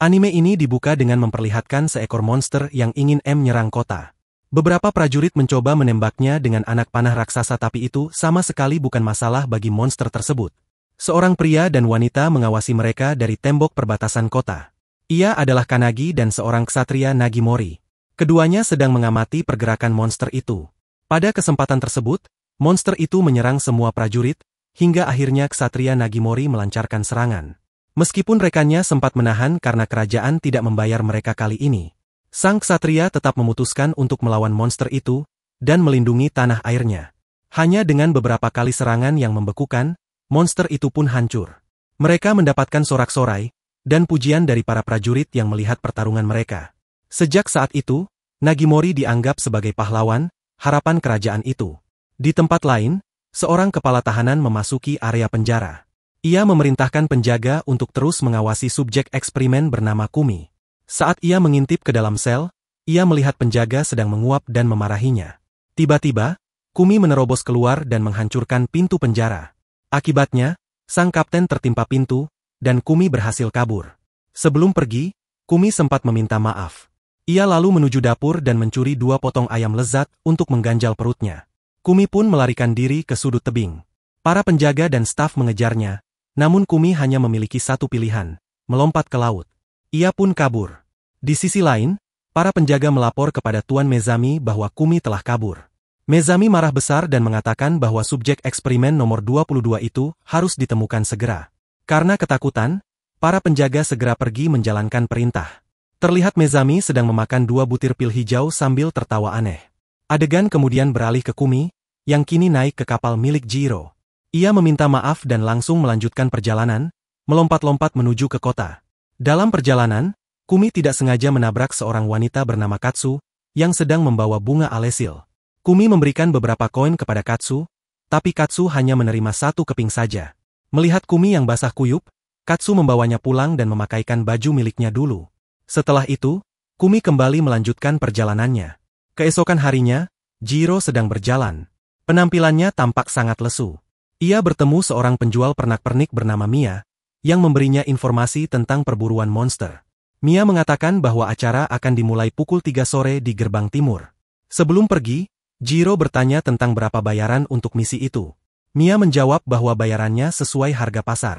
Anime ini dibuka dengan memperlihatkan seekor monster yang ingin menyerang kota. Beberapa prajurit mencoba menembaknya dengan anak panah raksasa, tapi itu sama sekali bukan masalah bagi monster tersebut. Seorang pria dan wanita mengawasi mereka dari tembok perbatasan kota. Ia adalah Kanagi dan seorang ksatria Nagimori. Keduanya sedang mengamati pergerakan monster itu. Pada kesempatan tersebut, monster itu menyerang semua prajurit, hingga akhirnya ksatria Nagimori melancarkan serangan. Meskipun rekannya sempat menahan karena kerajaan tidak membayar mereka kali ini, sang ksatria tetap memutuskan untuk melawan monster itu dan melindungi tanah airnya. Hanya dengan beberapa kali serangan yang membekukan, monster itu pun hancur. Mereka mendapatkan sorak-sorai dan pujian dari para prajurit yang melihat pertarungan mereka. Sejak saat itu, Nagimori dianggap sebagai pahlawan, harapan kerajaan itu. Di tempat lain, seorang kepala tahanan memasuki area penjara. Ia memerintahkan penjaga untuk terus mengawasi subjek eksperimen bernama Kumi. Saat ia mengintip ke dalam sel, ia melihat penjaga sedang menguap dan memarahinya. Tiba-tiba, Kumi menerobos keluar dan menghancurkan pintu penjara. Akibatnya, sang kapten tertimpa pintu, dan Kumi berhasil kabur. Sebelum pergi, Kumi sempat meminta maaf. Ia lalu menuju dapur dan mencuri 2 potong ayam lezat untuk mengganjal perutnya. Kumi pun melarikan diri ke sudut tebing. Para penjaga dan staf mengejarnya. Namun Kumi hanya memiliki satu pilihan, melompat ke laut. Ia pun kabur. Di sisi lain, para penjaga melapor kepada Tuan Mezami bahwa Kumi telah kabur. Mezami marah besar dan mengatakan bahwa subjek eksperimen nomor 22 itu harus ditemukan segera. Karena ketakutan, para penjaga segera pergi menjalankan perintah. Terlihat Mezami sedang memakan 2 butir pil hijau sambil tertawa aneh. Adegan kemudian beralih ke Kumi, yang kini naik ke kapal milik Jiro. Ia meminta maaf dan langsung melanjutkan perjalanan, melompat-lompat menuju ke kota. Dalam perjalanan, Kumi tidak sengaja menabrak seorang wanita bernama Katsu, yang sedang membawa bunga alesil. Kumi memberikan beberapa koin kepada Katsu, tapi Katsu hanya menerima 1 keping saja. Melihat Kumi yang basah kuyup, Katsu membawanya pulang dan memakaikan baju miliknya dulu. Setelah itu, Kumi kembali melanjutkan perjalanannya. Keesokan harinya, Jiro sedang berjalan. Penampilannya tampak sangat lesu. Ia bertemu seorang penjual pernak-pernik bernama Mia, yang memberinya informasi tentang perburuan monster. Mia mengatakan bahwa acara akan dimulai pukul 3 sore di gerbang timur. Sebelum pergi, Jiro bertanya tentang berapa bayaran untuk misi itu. Mia menjawab bahwa bayarannya sesuai harga pasar.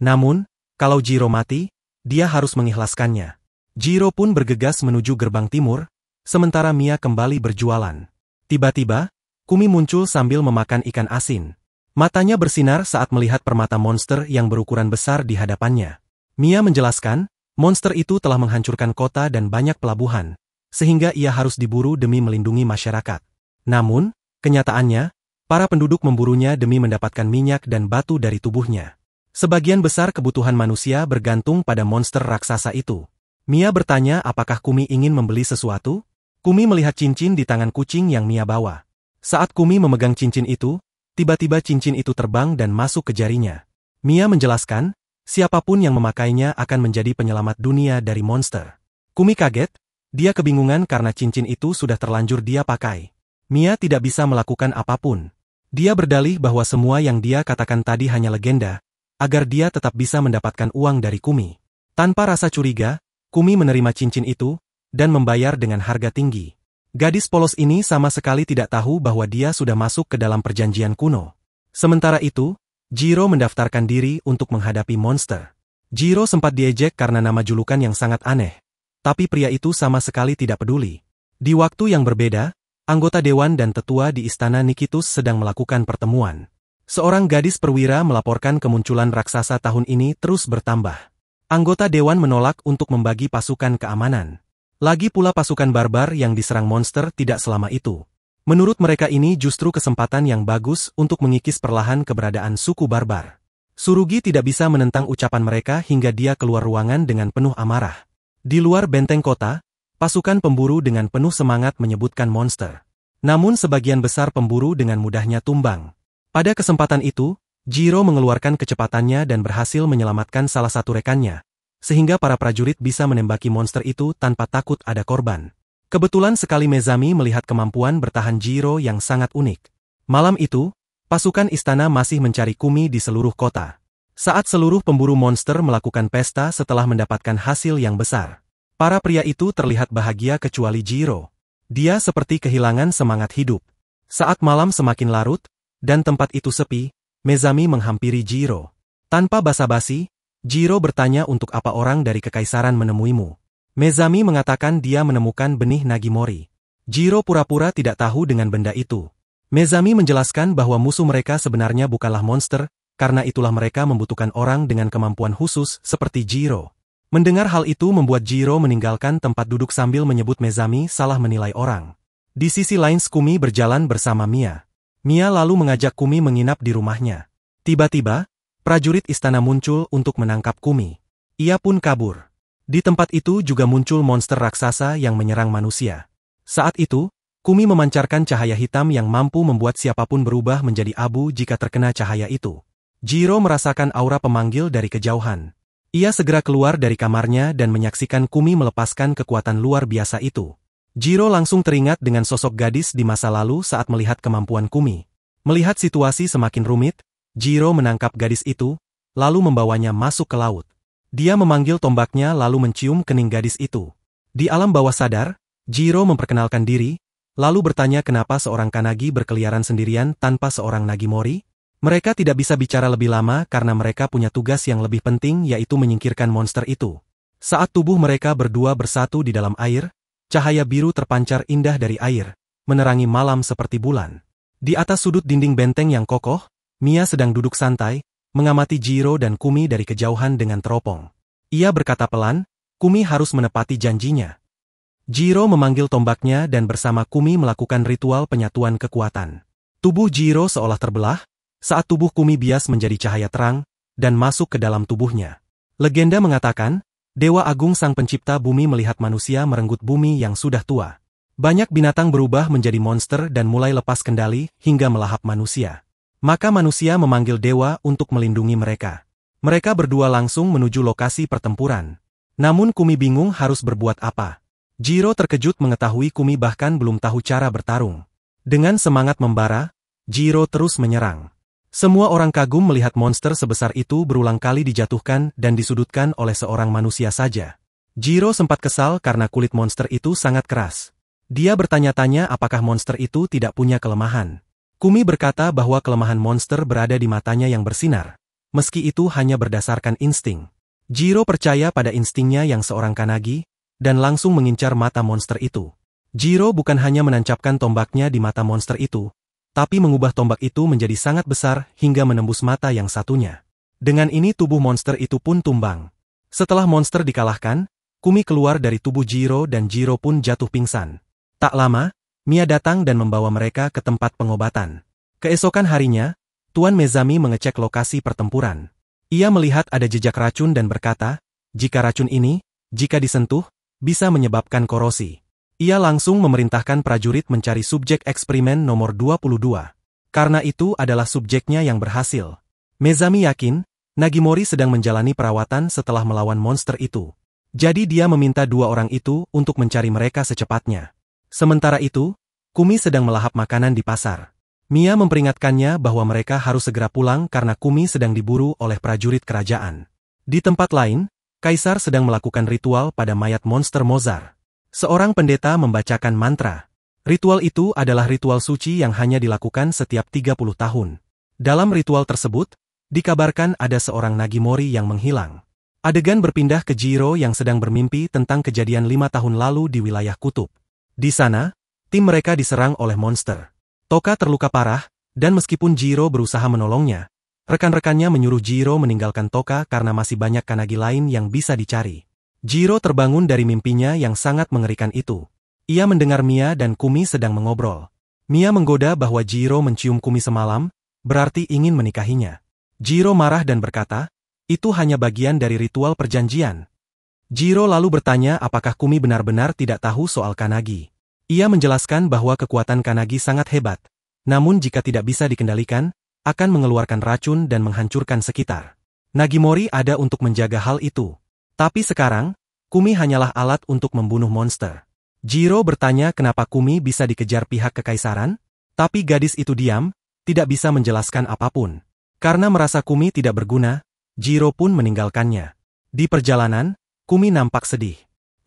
Namun, kalau Jiro mati, dia harus mengikhlaskannya. Jiro pun bergegas menuju gerbang timur, sementara Mia kembali berjualan. Tiba-tiba, Kumi muncul sambil memakan ikan asin. Matanya bersinar saat melihat permata monster yang berukuran besar di hadapannya. Mia menjelaskan, monster itu telah menghancurkan kota dan banyak pelabuhan, sehingga ia harus diburu demi melindungi masyarakat. Namun, kenyataannya, para penduduk memburunya demi mendapatkan minyak dan batu dari tubuhnya. Sebagian besar kebutuhan manusia bergantung pada monster raksasa itu. Mia bertanya apakah Kumi ingin membeli sesuatu? Kumi melihat cincin di tangan kucing yang Mia bawa. Saat Kumi memegang cincin itu, tiba-tiba cincin itu terbang dan masuk ke jarinya. Mia menjelaskan, siapapun yang memakainya akan menjadi penyelamat dunia dari monster. Kumi kaget, dia kebingungan karena cincin itu sudah terlanjur dia pakai. Mia tidak bisa melakukan apapun. Dia berdalih bahwa semua yang dia katakan tadi hanya legenda, agar dia tetap bisa mendapatkan uang dari Kumi. Tanpa rasa curiga, Kumi menerima cincin itu, dan membayar dengan harga tinggi. Gadis polos ini sama sekali tidak tahu bahwa dia sudah masuk ke dalam perjanjian kuno. Sementara itu, Jiro mendaftarkan diri untuk menghadapi monster. Jiro sempat diejek karena nama julukan yang sangat aneh. Tapi pria itu sama sekali tidak peduli. Di waktu yang berbeda, anggota dewan dan tetua di istana Nikitus sedang melakukan pertemuan. Seorang gadis perwira melaporkan kemunculan raksasa tahun ini terus bertambah. Anggota dewan menolak untuk membagi pasukan keamanan. Lagi pula pasukan barbar yang diserang monster tidak selama itu. Menurut mereka ini justru kesempatan yang bagus untuk mengikis perlahan keberadaan suku barbar. Surugi tidak bisa menentang ucapan mereka hingga dia keluar ruangan dengan penuh amarah. Di luar benteng kota, pasukan pemburu dengan penuh semangat menyebutkan monster. Namun sebagian besar pemburu dengan mudahnya tumbang. Pada kesempatan itu, Jiro mengeluarkan kecepatannya dan berhasil menyelamatkan salah satu rekannya, sehingga para prajurit bisa menembaki monster itu tanpa takut ada korban. Kebetulan sekali Mezami melihat kemampuan bertahan Jiro yang sangat unik. Malam itu, pasukan istana masih mencari Kumi di seluruh kota. Saat seluruh pemburu monster melakukan pesta setelah mendapatkan hasil yang besar, para pria itu terlihat bahagia kecuali Jiro. Dia seperti kehilangan semangat hidup. Saat malam semakin larut, dan tempat itu sepi, Mezami menghampiri Jiro. Tanpa basa-basi, Jiro bertanya untuk apa orang dari Kekaisaran menemuimu. Mezami mengatakan dia menemukan benih Nagimori. Jiro pura-pura tidak tahu dengan benda itu. Mezami menjelaskan bahwa musuh mereka sebenarnya bukanlah monster, karena itulah mereka membutuhkan orang dengan kemampuan khusus seperti Jiro. Mendengar hal itu membuat Jiro meninggalkan tempat duduk sambil menyebut Mezami salah menilai orang. Di sisi lain Kumi berjalan bersama Mia. Mia lalu mengajak Kumi menginap di rumahnya. Tiba-tiba, prajurit istana muncul untuk menangkap Kumi. Ia pun kabur. Di tempat itu juga muncul monster raksasa yang menyerang manusia. Saat itu, Kumi memancarkan cahaya hitam yang mampu membuat siapapun berubah menjadi abu jika terkena cahaya itu. Jiro merasakan aura pemanggil dari kejauhan. Ia segera keluar dari kamarnya dan menyaksikan Kumi melepaskan kekuatan luar biasa itu. Jiro langsung teringat dengan sosok gadis di masa lalu saat melihat kemampuan Kumi. Melihat situasi semakin rumit, Jiro menangkap gadis itu, lalu membawanya masuk ke laut. Dia memanggil tombaknya lalu mencium kening gadis itu. Di alam bawah sadar, Jiro memperkenalkan diri, lalu bertanya kenapa seorang Kanagi berkeliaran sendirian tanpa seorang Nagimori. Mereka tidak bisa bicara lebih lama karena mereka punya tugas yang lebih penting yaitu menyingkirkan monster itu. Saat tubuh mereka berdua bersatu di dalam air, cahaya biru terpancar indah dari air, menerangi malam seperti bulan. Di atas sudut dinding benteng yang kokoh, Mia sedang duduk santai, mengamati Jiro dan Kumi dari kejauhan dengan teropong. Ia berkata pelan, Kumi harus menepati janjinya. Jiro memanggil tombaknya dan bersama Kumi melakukan ritual penyatuan kekuatan. Tubuh Jiro seolah terbelah, saat tubuh Kumi bias menjadi cahaya terang, dan masuk ke dalam tubuhnya. Legenda mengatakan, Dewa Agung Sang Pencipta Bumi melihat manusia merenggut bumi yang sudah tua. Banyak binatang berubah menjadi monster dan mulai lepas kendali hingga melahap manusia. Maka manusia memanggil dewa untuk melindungi mereka. Mereka berdua langsung menuju lokasi pertempuran. Namun Kumi bingung harus berbuat apa. Jiro terkejut mengetahui Kumi bahkan belum tahu cara bertarung. Dengan semangat membara, Jiro terus menyerang. Semua orang kagum melihat monster sebesar itu berulang kali dijatuhkan dan disudutkan oleh seorang manusia saja. Jiro sempat kesal karena kulit monster itu sangat keras. Dia bertanya-tanya apakah monster itu tidak punya kelemahan. Kumi berkata bahwa kelemahan monster berada di matanya yang bersinar, meski itu hanya berdasarkan insting. Jiro percaya pada instingnya yang seorang Kanagi, dan langsung mengincar mata monster itu. Jiro bukan hanya menancapkan tombaknya di mata monster itu, tapi mengubah tombak itu menjadi sangat besar hingga menembus mata yang satunya. Dengan ini tubuh monster itu pun tumbang. Setelah monster dikalahkan, Kumi keluar dari tubuh Jiro dan Jiro pun jatuh pingsan. Tak lama, Mia datang dan membawa mereka ke tempat pengobatan. Keesokan harinya, Tuan Mezami mengecek lokasi pertempuran. Ia melihat ada jejak racun dan berkata, jika racun ini, jika disentuh, bisa menyebabkan korosi. Ia langsung memerintahkan prajurit mencari subjek eksperimen nomor 22. Karena itu adalah subjeknya yang berhasil. Mezami yakin, Nagimori sedang menjalani perawatan setelah melawan monster itu. Jadi dia meminta dua orang itu untuk mencari mereka secepatnya. Sementara itu, Kumi sedang melahap makanan di pasar. Mia memperingatkannya bahwa mereka harus segera pulang karena Kumi sedang diburu oleh prajurit kerajaan. Di tempat lain, Kaisar sedang melakukan ritual pada mayat monster Mozart. Seorang pendeta membacakan mantra. Ritual itu adalah ritual suci yang hanya dilakukan setiap 30 tahun. Dalam ritual tersebut, dikabarkan ada seorang Nagimori yang menghilang. Adegan berpindah ke Jiro yang sedang bermimpi tentang kejadian 5 tahun lalu di wilayah kutub. Di sana, tim mereka diserang oleh monster. Toka terluka parah, dan meskipun Jiro berusaha menolongnya, rekan-rekannya menyuruh Jiro meninggalkan Toka karena masih banyak Kanagi lain yang bisa dicari. Jiro terbangun dari mimpinya yang sangat mengerikan itu. Ia mendengar Mia dan Kumi sedang mengobrol. Mia menggoda bahwa Jiro mencium Kumi semalam, berarti ingin menikahinya. Jiro marah dan berkata, itu hanya bagian dari ritual perjanjian. Jiro lalu bertanya apakah Kumi benar-benar tidak tahu soal Kanagi. Ia menjelaskan bahwa kekuatan Kanagi sangat hebat, namun jika tidak bisa dikendalikan, akan mengeluarkan racun dan menghancurkan sekitar. Nagimori ada untuk menjaga hal itu. Tapi sekarang, Kumi hanyalah alat untuk membunuh monster. Jiro bertanya kenapa Kumi bisa dikejar pihak kekaisaran, tapi gadis itu diam, tidak bisa menjelaskan apapun. Karena merasa Kumi tidak berguna, Jiro pun meninggalkannya. Di perjalanan, Kumi nampak sedih.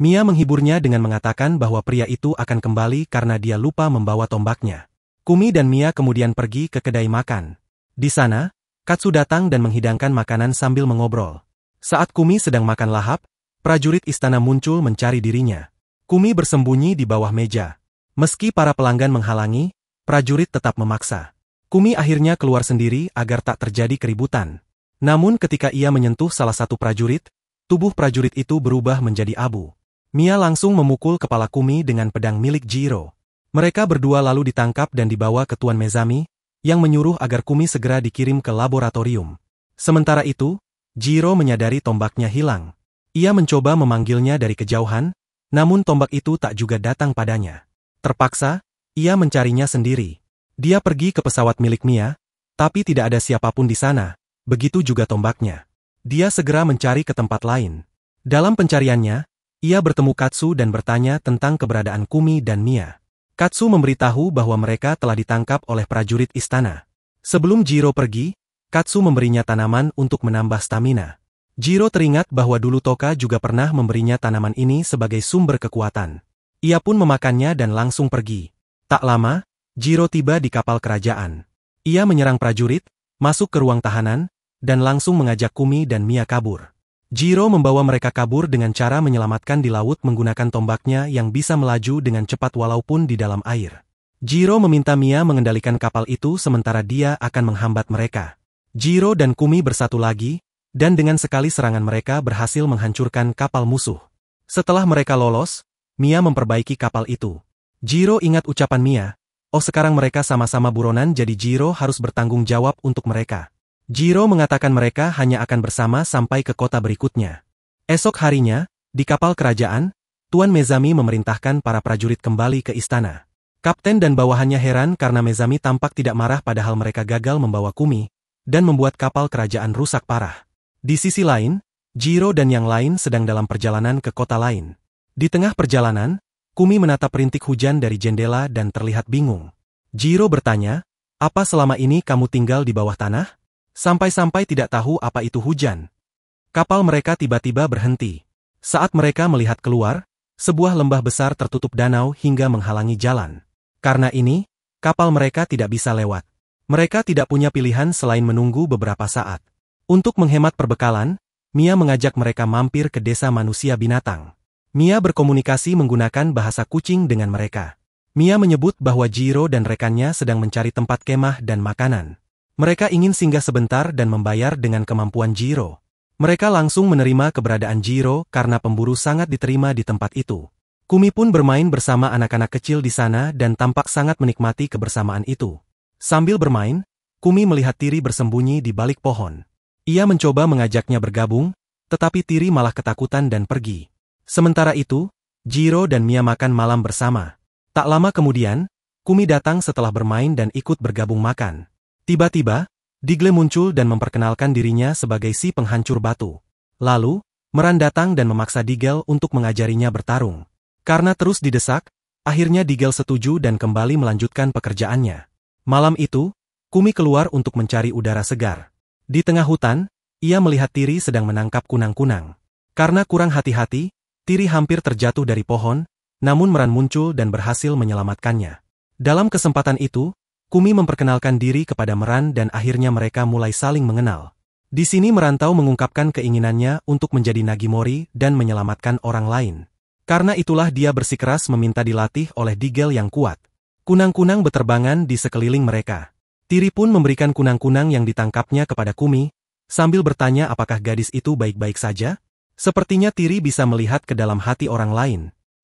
Mia menghiburnya dengan mengatakan bahwa pria itu akan kembali karena dia lupa membawa tombaknya. Kumi dan Mia kemudian pergi ke kedai makan. Di sana, Katsu datang dan menghidangkan makanan sambil mengobrol. Saat Kumi sedang makan lahap, prajurit istana muncul mencari dirinya. Kumi bersembunyi di bawah meja. Meski para pelanggan menghalangi, prajurit tetap memaksa. Kumi akhirnya keluar sendiri agar tak terjadi keributan. Namun ketika ia menyentuh salah satu prajurit, tubuh prajurit itu berubah menjadi abu. Mia langsung memukul kepala Kumi dengan pedang milik Jiro. Mereka berdua lalu ditangkap dan dibawa ke Tuan Mezami, yang menyuruh agar Kumi segera dikirim ke laboratorium. Sementara itu, Jiro menyadari tombaknya hilang. Ia mencoba memanggilnya dari kejauhan, namun tombak itu tak juga datang padanya. Terpaksa, ia mencarinya sendiri. Dia pergi ke pesawat milik Mia, tapi tidak ada siapapun di sana, begitu juga tombaknya. Dia segera mencari ke tempat lain. Dalam pencariannya, ia bertemu Katsu dan bertanya tentang keberadaan Kumi dan Mia. Katsu memberitahu bahwa mereka telah ditangkap oleh prajurit istana. Sebelum Jiro pergi, Katsu memberinya tanaman untuk menambah stamina. Jiro teringat bahwa dulu Toka juga pernah memberinya tanaman ini sebagai sumber kekuatan. Ia pun memakannya dan langsung pergi. Tak lama, Jiro tiba di kapal kerajaan. Ia menyerang prajurit, masuk ke ruang tahanan, dan langsung mengajak Kumi dan Mia kabur. Jiro membawa mereka kabur dengan cara menyelamatkan di laut menggunakan tombaknya yang bisa melaju dengan cepat walaupun di dalam air. Jiro meminta Mia mengendalikan kapal itu sementara dia akan menghambat mereka. Jiro dan Kumi bersatu lagi, dan dengan sekali serangan mereka berhasil menghancurkan kapal musuh. Setelah mereka lolos, Mia memperbaiki kapal itu. Jiro ingat ucapan Mia, "Oh sekarang mereka sama-sama buronan jadi Jiro harus bertanggung jawab untuk mereka." Jiro mengatakan mereka hanya akan bersama sampai ke kota berikutnya. Esok harinya, di kapal kerajaan, Tuan Mezami memerintahkan para prajurit kembali ke istana. Kapten dan bawahannya heran karena Mezami tampak tidak marah padahal mereka gagal membawa Kumi, dan membuat kapal kerajaan rusak parah. Di sisi lain, Jiro dan yang lain sedang dalam perjalanan ke kota lain. Di tengah perjalanan, Kumi menatap rintik hujan dari jendela dan terlihat bingung. Jiro bertanya, "Apa selama ini kamu tinggal di bawah tanah? Sampai-sampai tidak tahu apa itu hujan." Kapal mereka tiba-tiba berhenti. Saat mereka melihat keluar, sebuah lembah besar tertutup danau hingga menghalangi jalan. Karena ini, kapal mereka tidak bisa lewat. Mereka tidak punya pilihan selain menunggu beberapa saat. Untuk menghemat perbekalan, Mia mengajak mereka mampir ke desa manusia binatang. Mia berkomunikasi menggunakan bahasa kucing dengan mereka. Mia menyebut bahwa Jiro dan rekannya sedang mencari tempat kemah dan makanan. Mereka ingin singgah sebentar dan membayar dengan kemampuan Jiro. Mereka langsung menerima keberadaan Jiro karena pemburu sangat diterima di tempat itu. Kumi pun bermain bersama anak-anak kecil di sana dan tampak sangat menikmati kebersamaan itu. Sambil bermain, Kumi melihat Tiri bersembunyi di balik pohon. Ia mencoba mengajaknya bergabung, tetapi Tiri malah ketakutan dan pergi. Sementara itu, Jiro dan Mia makan malam bersama. Tak lama kemudian, Kumi datang setelah bermain dan ikut bergabung makan. Tiba-tiba, Digle muncul dan memperkenalkan dirinya sebagai si penghancur batu. Lalu, Meran datang dan memaksa Digel untuk mengajarinya bertarung. Karena terus didesak, akhirnya Digel setuju dan kembali melanjutkan pekerjaannya. Malam itu, Kumi keluar untuk mencari udara segar. Di tengah hutan, ia melihat Tiri sedang menangkap kunang-kunang. Karena kurang hati-hati, Tiri hampir terjatuh dari pohon, namun Meran muncul dan berhasil menyelamatkannya. Dalam kesempatan itu, Kumi memperkenalkan diri kepada Meran dan akhirnya mereka mulai saling mengenal. Di sini Merantau mengungkapkan keinginannya untuk menjadi Nagimori dan menyelamatkan orang lain. Karena itulah dia bersikeras meminta dilatih oleh Digel yang kuat. Kunang-kunang beterbangan di sekeliling mereka. Tiri pun memberikan kunang-kunang yang ditangkapnya kepada Kumi, sambil bertanya apakah gadis itu baik-baik saja? Sepertinya Tiri bisa melihat ke dalam hati orang lain.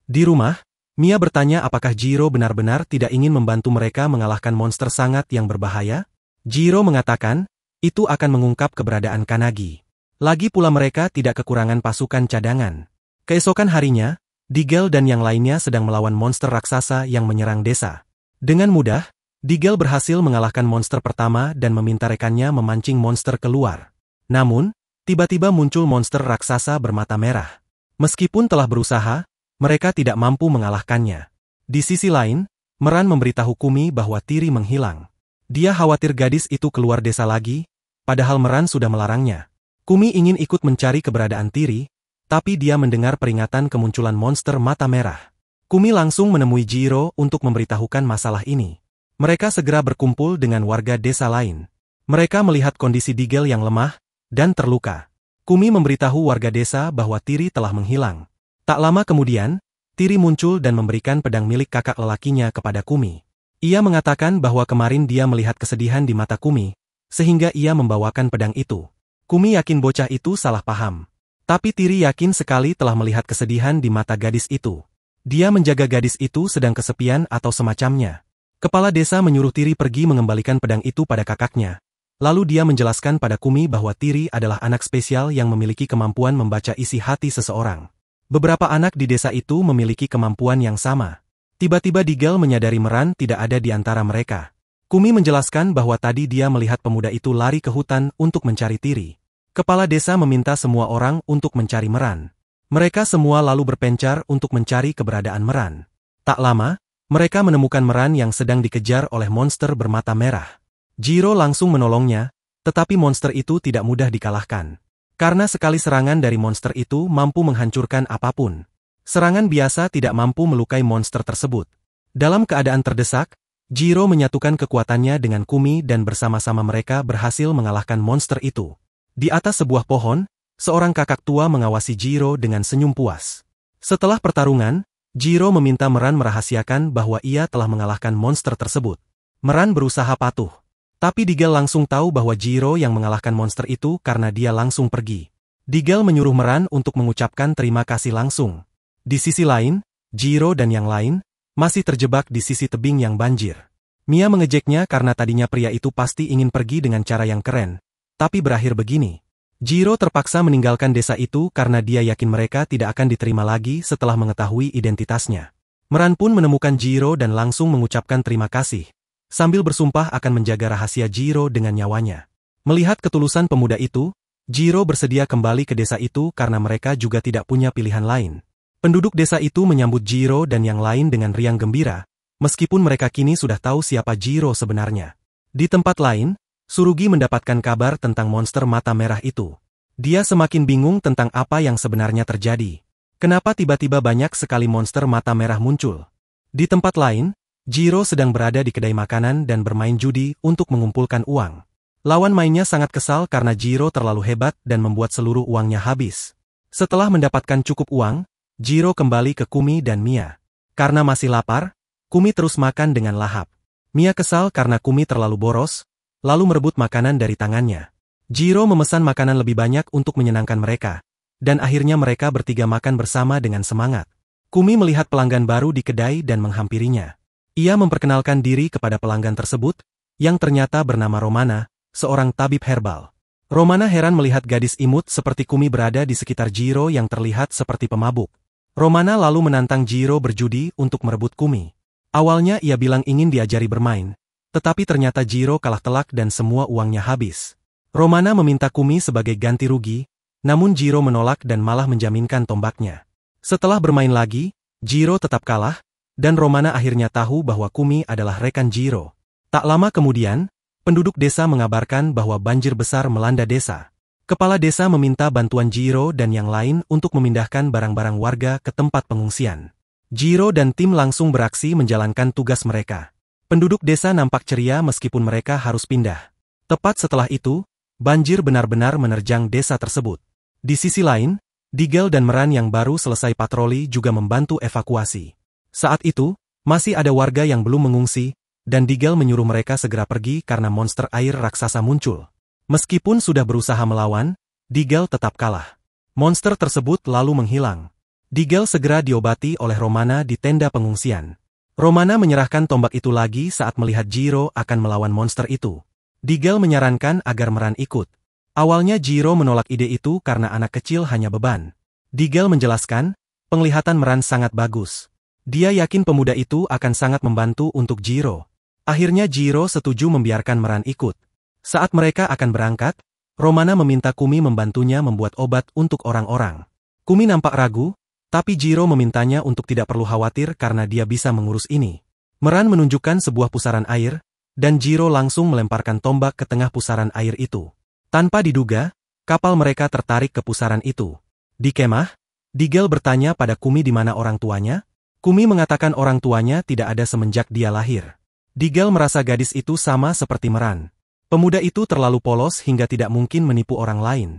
Di rumah, Mia bertanya apakah Jiro benar-benar tidak ingin membantu mereka mengalahkan monster sangat yang berbahaya? Jiro mengatakan, itu akan mengungkap keberadaan Kanagi. Lagi pula mereka tidak kekurangan pasukan cadangan. Keesokan harinya, Digel dan yang lainnya sedang melawan monster raksasa yang menyerang desa. Dengan mudah, Digel berhasil mengalahkan monster pertama dan meminta rekannya memancing monster keluar. Namun, tiba-tiba muncul monster raksasa bermata merah. Meskipun telah berusaha, mereka tidak mampu mengalahkannya. Di sisi lain, Meran memberitahu Kumi bahwa Tiri menghilang. Dia khawatir gadis itu keluar desa lagi, padahal Meran sudah melarangnya. Kumi ingin ikut mencari keberadaan Tiri, tapi dia mendengar peringatan kemunculan monster mata merah. Kumi langsung menemui Jiro untuk memberitahukan masalah ini. Mereka segera berkumpul dengan warga desa lain. Mereka melihat kondisi Digel yang lemah dan terluka. Kumi memberitahu warga desa bahwa Tiri telah menghilang. Tak lama kemudian, Tiri muncul dan memberikan pedang milik kakak lelakinya kepada Kumi. Ia mengatakan bahwa kemarin dia melihat kesedihan di mata Kumi, sehingga ia membawakan pedang itu. Kumi yakin bocah itu salah paham. Tapi Tiri yakin sekali telah melihat kesedihan di mata gadis itu. Dia menjaga gadis itu sedang kesepian atau semacamnya. Kepala desa menyuruh Tiri pergi mengembalikan pedang itu pada kakaknya. Lalu dia menjelaskan pada Kumi bahwa Tiri adalah anak spesial yang memiliki kemampuan membaca isi hati seseorang. Beberapa anak di desa itu memiliki kemampuan yang sama. Tiba-tiba Digel menyadari Meran tidak ada di antara mereka. Kumi menjelaskan bahwa tadi dia melihat pemuda itu lari ke hutan untuk mencari Tiri. Kepala desa meminta semua orang untuk mencari Meran. Mereka semua lalu berpencar untuk mencari keberadaan Meran. Tak lama, mereka menemukan Meran yang sedang dikejar oleh monster bermata merah. Jiro langsung menolongnya, tetapi monster itu tidak mudah dikalahkan. Karena sekali serangan dari monster itu mampu menghancurkan apapun. Serangan biasa tidak mampu melukai monster tersebut. Dalam keadaan terdesak, Jiro menyatukan kekuatannya dengan Kumi dan bersama-sama mereka berhasil mengalahkan monster itu. Di atas sebuah pohon, seorang kakak tua mengawasi Jiro dengan senyum puas. Setelah pertarungan, Jiro meminta Meran merahasiakan bahwa ia telah mengalahkan monster tersebut. Meran berusaha patuh. Tapi Digel langsung tahu bahwa Jiro yang mengalahkan monster itu karena dia langsung pergi. Digel menyuruh Meran untuk mengucapkan terima kasih langsung. Di sisi lain, Jiro dan yang lain masih terjebak di sisi tebing yang banjir. Mia mengejeknya karena tadinya pria itu pasti ingin pergi dengan cara yang keren. Tapi berakhir begini. Jiro terpaksa meninggalkan desa itu karena dia yakin mereka tidak akan diterima lagi setelah mengetahui identitasnya. Meran pun menemukan Jiro dan langsung mengucapkan terima kasih, sambil bersumpah akan menjaga rahasia Jiro dengan nyawanya. Melihat ketulusan pemuda itu, Jiro bersedia kembali ke desa itu karena mereka juga tidak punya pilihan lain. Penduduk desa itu menyambut Jiro dan yang lain dengan riang gembira, meskipun mereka kini sudah tahu siapa Jiro sebenarnya. Di tempat lain, Surugi mendapatkan kabar tentang monster mata merah itu. Dia semakin bingung tentang apa yang sebenarnya terjadi. Kenapa tiba-tiba banyak sekali monster mata merah muncul? Di tempat lain, Jiro sedang berada di kedai makanan dan bermain judi untuk mengumpulkan uang. Lawan mainnya sangat kesal karena Jiro terlalu hebat dan membuat seluruh uangnya habis. Setelah mendapatkan cukup uang, Jiro kembali ke Kumi dan Mia. Karena masih lapar, Kumi terus makan dengan lahap. Mia kesal karena Kumi terlalu boros, lalu merebut makanan dari tangannya. Jiro memesan makanan lebih banyak untuk menyenangkan mereka, dan akhirnya mereka bertiga makan bersama dengan semangat. Kumi melihat pelanggan baru di kedai dan menghampirinya. Ia memperkenalkan diri kepada pelanggan tersebut, yang ternyata bernama Romana, seorang tabib herbal. Romana heran melihat gadis imut seperti Kumi berada di sekitar Jiro yang terlihat seperti pemabuk. Romana lalu menantang Jiro berjudi untuk merebut Kumi. Awalnya ia bilang ingin diajari bermain, tetapi ternyata Jiro kalah telak dan semua uangnya habis. Romana meminta Kumi sebagai ganti rugi, namun Jiro menolak dan malah menjaminkan tombaknya. Setelah bermain lagi, Jiro tetap kalah, dan Romana akhirnya tahu bahwa Kumi adalah rekan Jiro. Tak lama kemudian, penduduk desa mengabarkan bahwa banjir besar melanda desa. Kepala desa meminta bantuan Jiro dan yang lain untuk memindahkan barang-barang warga ke tempat pengungsian. Jiro dan tim langsung beraksi menjalankan tugas mereka. Penduduk desa nampak ceria meskipun mereka harus pindah. Tepat setelah itu, banjir benar-benar menerjang desa tersebut. Di sisi lain, Digel dan Meran yang baru selesai patroli juga membantu evakuasi. Saat itu, masih ada warga yang belum mengungsi, dan Digel menyuruh mereka segera pergi karena monster air raksasa muncul. Meskipun sudah berusaha melawan, Digel tetap kalah. Monster tersebut lalu menghilang. Digel segera diobati oleh Romana di tenda pengungsian. Romana menyerahkan tombak itu lagi saat melihat Jiro akan melawan monster itu. Digel menyarankan agar Meran ikut. Awalnya Jiro menolak ide itu karena anak kecil hanya beban. Digel menjelaskan, penglihatan Meran sangat bagus. Dia yakin pemuda itu akan sangat membantu untuk Jiro. Akhirnya Jiro setuju membiarkan Meran ikut. Saat mereka akan berangkat, Romana meminta Kumi membantunya membuat obat untuk orang-orang. Kumi nampak ragu, tapi Jiro memintanya untuk tidak perlu khawatir karena dia bisa mengurus ini. Meran menunjukkan sebuah pusaran air, dan Jiro langsung melemparkan tombak ke tengah pusaran air itu. Tanpa diduga, Kapal mereka tertarik ke pusaran itu. Di kemah, Digel bertanya pada Kumi di mana orang tuanya. Kumi mengatakan orang tuanya tidak ada semenjak dia lahir. Digel merasa gadis itu sama seperti Meran. Pemuda itu terlalu polos hingga tidak mungkin menipu orang lain.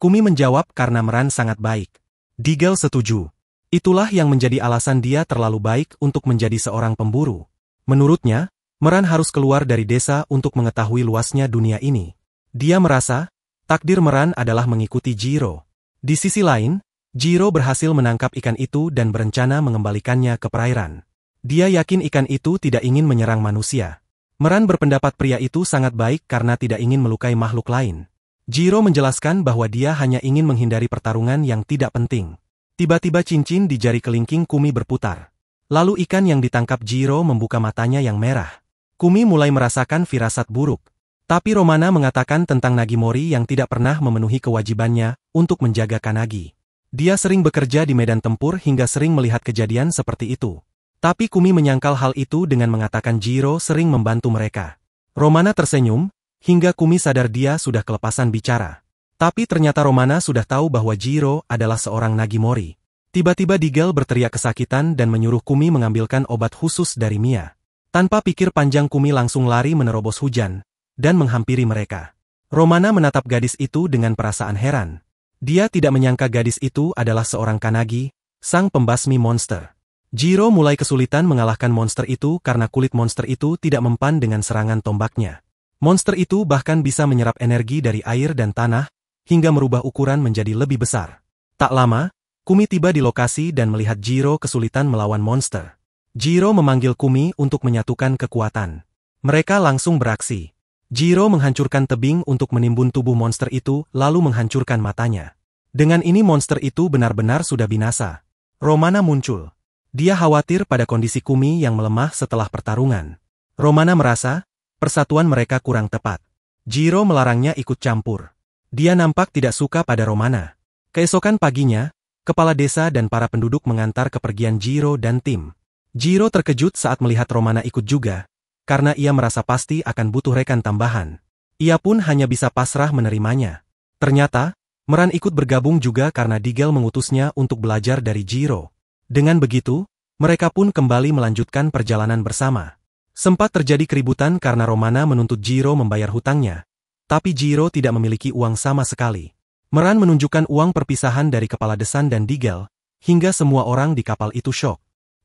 Kumi menjawab karena Meran sangat baik. Digel setuju. Itulah yang menjadi alasan dia terlalu baik untuk menjadi seorang pemburu. Menurutnya, Meran harus keluar dari desa untuk mengetahui luasnya dunia ini. Dia merasa, takdir Meran adalah mengikuti Jiro. Di sisi lain, Jiro berhasil menangkap ikan itu dan berencana mengembalikannya ke perairan. Dia yakin ikan itu tidak ingin menyerang manusia. Meran berpendapat pria itu sangat baik karena tidak ingin melukai makhluk lain. Jiro menjelaskan bahwa dia hanya ingin menghindari pertarungan yang tidak penting. Tiba-tiba cincin di jari kelingking Kumi berputar. Lalu ikan yang ditangkap Jiro membuka matanya yang merah. Kumi mulai merasakan firasat buruk. Tapi Romana mengatakan tentang Nagimori yang tidak pernah memenuhi kewajibannya untuk menjaga Kanagi. Dia sering bekerja di medan tempur hingga sering melihat kejadian seperti itu. Tapi Kumi menyangkal hal itu dengan mengatakan Jiro sering membantu mereka. Romana tersenyum, hingga Kumi sadar dia sudah kelepasan bicara. Tapi ternyata Romana sudah tahu bahwa Jiro adalah seorang Nagimori. Tiba-tiba Digel berteriak kesakitan dan menyuruh Kumi mengambilkan obat khusus dari Mia. Tanpa pikir panjang Kumi langsung lari menerobos hujan, dan menghampiri mereka. Romana menatap gadis itu dengan perasaan heran. Dia tidak menyangka gadis itu adalah seorang Kanagi, sang pembasmi monster. Jiro mulai kesulitan mengalahkan monster itu karena kulit monster itu tidak mempan dengan serangan tombaknya. Monster itu bahkan bisa menyerap energi dari air dan tanah, hingga merubah ukuran menjadi lebih besar. Tak lama, Kumi tiba di lokasi dan melihat Jiro kesulitan melawan monster. Jiro memanggil Kumi untuk menyatukan kekuatan. Mereka langsung beraksi. Jiro menghancurkan tebing untuk menimbun tubuh monster itu lalu menghancurkan matanya. Dengan ini monster itu benar-benar sudah binasa. Romana muncul. Dia khawatir pada kondisi Kumi yang melemah setelah pertarungan. Romana merasa, persatuan mereka kurang tepat. Jiro melarangnya ikut campur. Dia nampak tidak suka pada Romana. Keesokan paginya, kepala desa dan para penduduk mengantar kepergian Jiro dan tim. Jiro terkejut saat melihat Romana ikut juga, karena ia merasa pasti akan butuh rekan tambahan. Ia pun hanya bisa pasrah menerimanya. Ternyata, Meran ikut bergabung juga karena Digel mengutusnya untuk belajar dari Jiro. Dengan begitu, mereka pun kembali melanjutkan perjalanan bersama. Sempat terjadi keributan karena Romana menuntut Jiro membayar hutangnya. Tapi Jiro tidak memiliki uang sama sekali. Meran menunjukkan uang perpisahan dari kepala Desan dan Digel, hingga semua orang di kapal itu syok.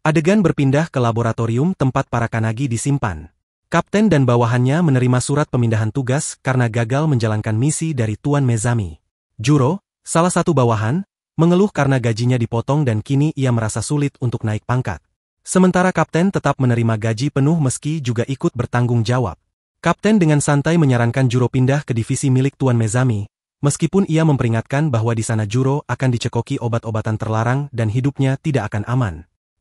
Adegan berpindah ke laboratorium tempat para Kanagi disimpan. Kapten dan bawahannya menerima surat pemindahan tugas karena gagal menjalankan misi dari Tuan Mezami. Juro, salah satu bawahan, mengeluh karena gajinya dipotong dan kini ia merasa sulit untuk naik pangkat. Sementara kapten tetap menerima gaji penuh meski juga ikut bertanggung jawab. Kapten dengan santai menyarankan Juro pindah ke divisi milik Tuan Mezami, meskipun ia memperingatkan bahwa di sana Juro akan dicekoki obat-obatan terlarang dan hidupnya tidak akan aman.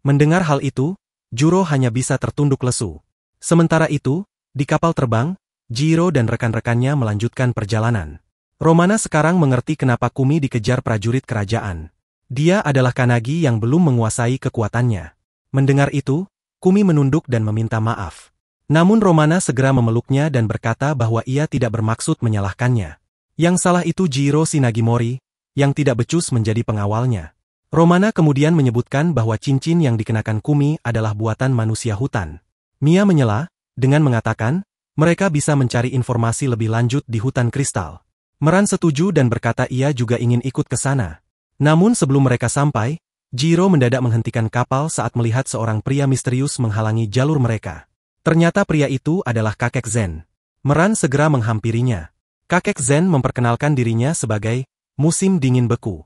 Mendengar hal itu, Juro hanya bisa tertunduk lesu. Sementara itu, di kapal terbang, Jiro dan rekan-rekannya melanjutkan perjalanan. Romana sekarang mengerti kenapa Kumi dikejar prajurit kerajaan. Dia adalah Kanagi yang belum menguasai kekuatannya. Mendengar itu, Kumi menunduk dan meminta maaf. Namun Romana segera memeluknya dan berkata bahwa ia tidak bermaksud menyalahkannya. Yang salah itu Jiro si Nagimori, yang tidak becus menjadi pengawalnya. Romana kemudian menyebutkan bahwa cincin yang dikenakan Kumi adalah buatan manusia hutan. Mia menyela, dengan mengatakan, mereka bisa mencari informasi lebih lanjut di hutan kristal. Meran setuju dan berkata ia juga ingin ikut ke sana. Namun sebelum mereka sampai, Jiro mendadak menghentikan kapal saat melihat seorang pria misterius menghalangi jalur mereka. Ternyata pria itu adalah kakek Zen. Meran segera menghampirinya. Kakek Zen memperkenalkan dirinya sebagai musim dingin beku.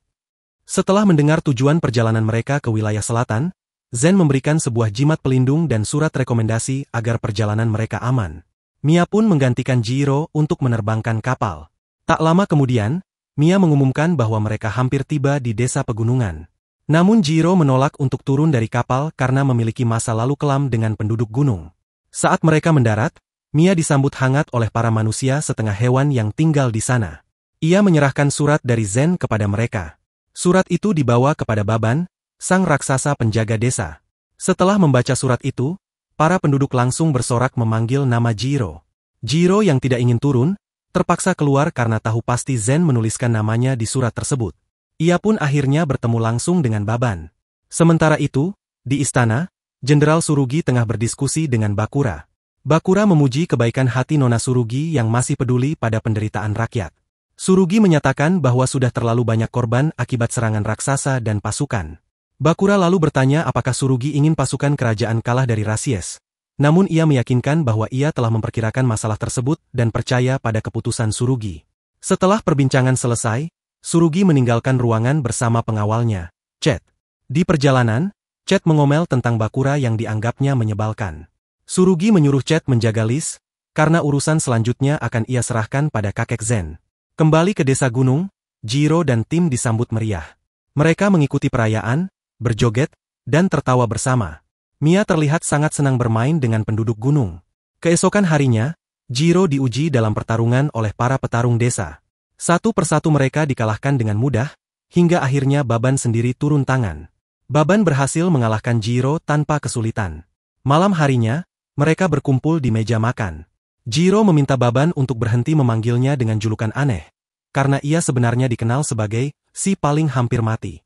Setelah mendengar tujuan perjalanan mereka ke wilayah selatan, Zen memberikan sebuah jimat pelindung dan surat rekomendasi agar perjalanan mereka aman. Mia pun menggantikan Jiro untuk menerbangkan kapal. Tak lama kemudian, Mia mengumumkan bahwa mereka hampir tiba di desa pegunungan. Namun Jiro menolak untuk turun dari kapal karena memiliki masa lalu kelam dengan penduduk gunung. Saat mereka mendarat, Mia disambut hangat oleh para manusia setengah hewan yang tinggal di sana. Ia menyerahkan surat dari Zen kepada mereka. Surat itu dibawa kepada Baban, sang raksasa penjaga desa. Setelah membaca surat itu, para penduduk langsung bersorak memanggil nama Jiro. Jiro yang tidak ingin turun, terpaksa keluar karena tahu pasti Zen menuliskan namanya di surat tersebut. Ia pun akhirnya bertemu langsung dengan Baban. Sementara itu, di istana, Jenderal Tsurugi tengah berdiskusi dengan Bakura. Bakura memuji kebaikan hati Nona Tsurugi yang masih peduli pada penderitaan rakyat. Tsurugi menyatakan bahwa sudah terlalu banyak korban akibat serangan raksasa dan pasukan. Bakura lalu bertanya apakah Tsurugi ingin pasukan kerajaan kalah dari Rasies. Namun ia meyakinkan bahwa ia telah memperkirakan masalah tersebut dan percaya pada keputusan Tsurugi. Setelah perbincangan selesai, Tsurugi meninggalkan ruangan bersama pengawalnya, Chet. Di perjalanan, Chet mengomel tentang Bakura yang dianggapnya menyebalkan. Tsurugi menyuruh Chet menjaga Lis, karena urusan selanjutnya akan ia serahkan pada kakek Zen. Kembali ke desa gunung, Jiro dan tim disambut meriah. Mereka mengikuti perayaan, berjoget, dan tertawa bersama. Mia terlihat sangat senang bermain dengan penduduk gunung. Keesokan harinya, Jiro diuji dalam pertarungan oleh para petarung desa. Satu persatu mereka dikalahkan dengan mudah, hingga akhirnya Baban sendiri turun tangan. Baban berhasil mengalahkan Jiro tanpa kesulitan. Malam harinya, mereka berkumpul di meja makan. Jiro meminta Baban untuk berhenti memanggilnya dengan julukan aneh, karena ia sebenarnya dikenal sebagai si paling hampir mati.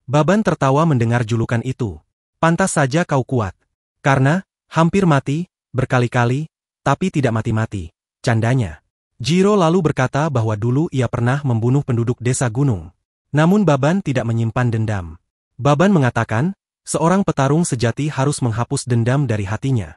Baban tertawa mendengar julukan itu. Pantas saja kau kuat. Karena, hampir mati, berkali-kali, tapi tidak mati-mati, candanya. Jiro lalu berkata bahwa dulu ia pernah membunuh penduduk desa gunung. Namun Baban tidak menyimpan dendam. Baban mengatakan, seorang petarung sejati harus menghapus dendam dari hatinya.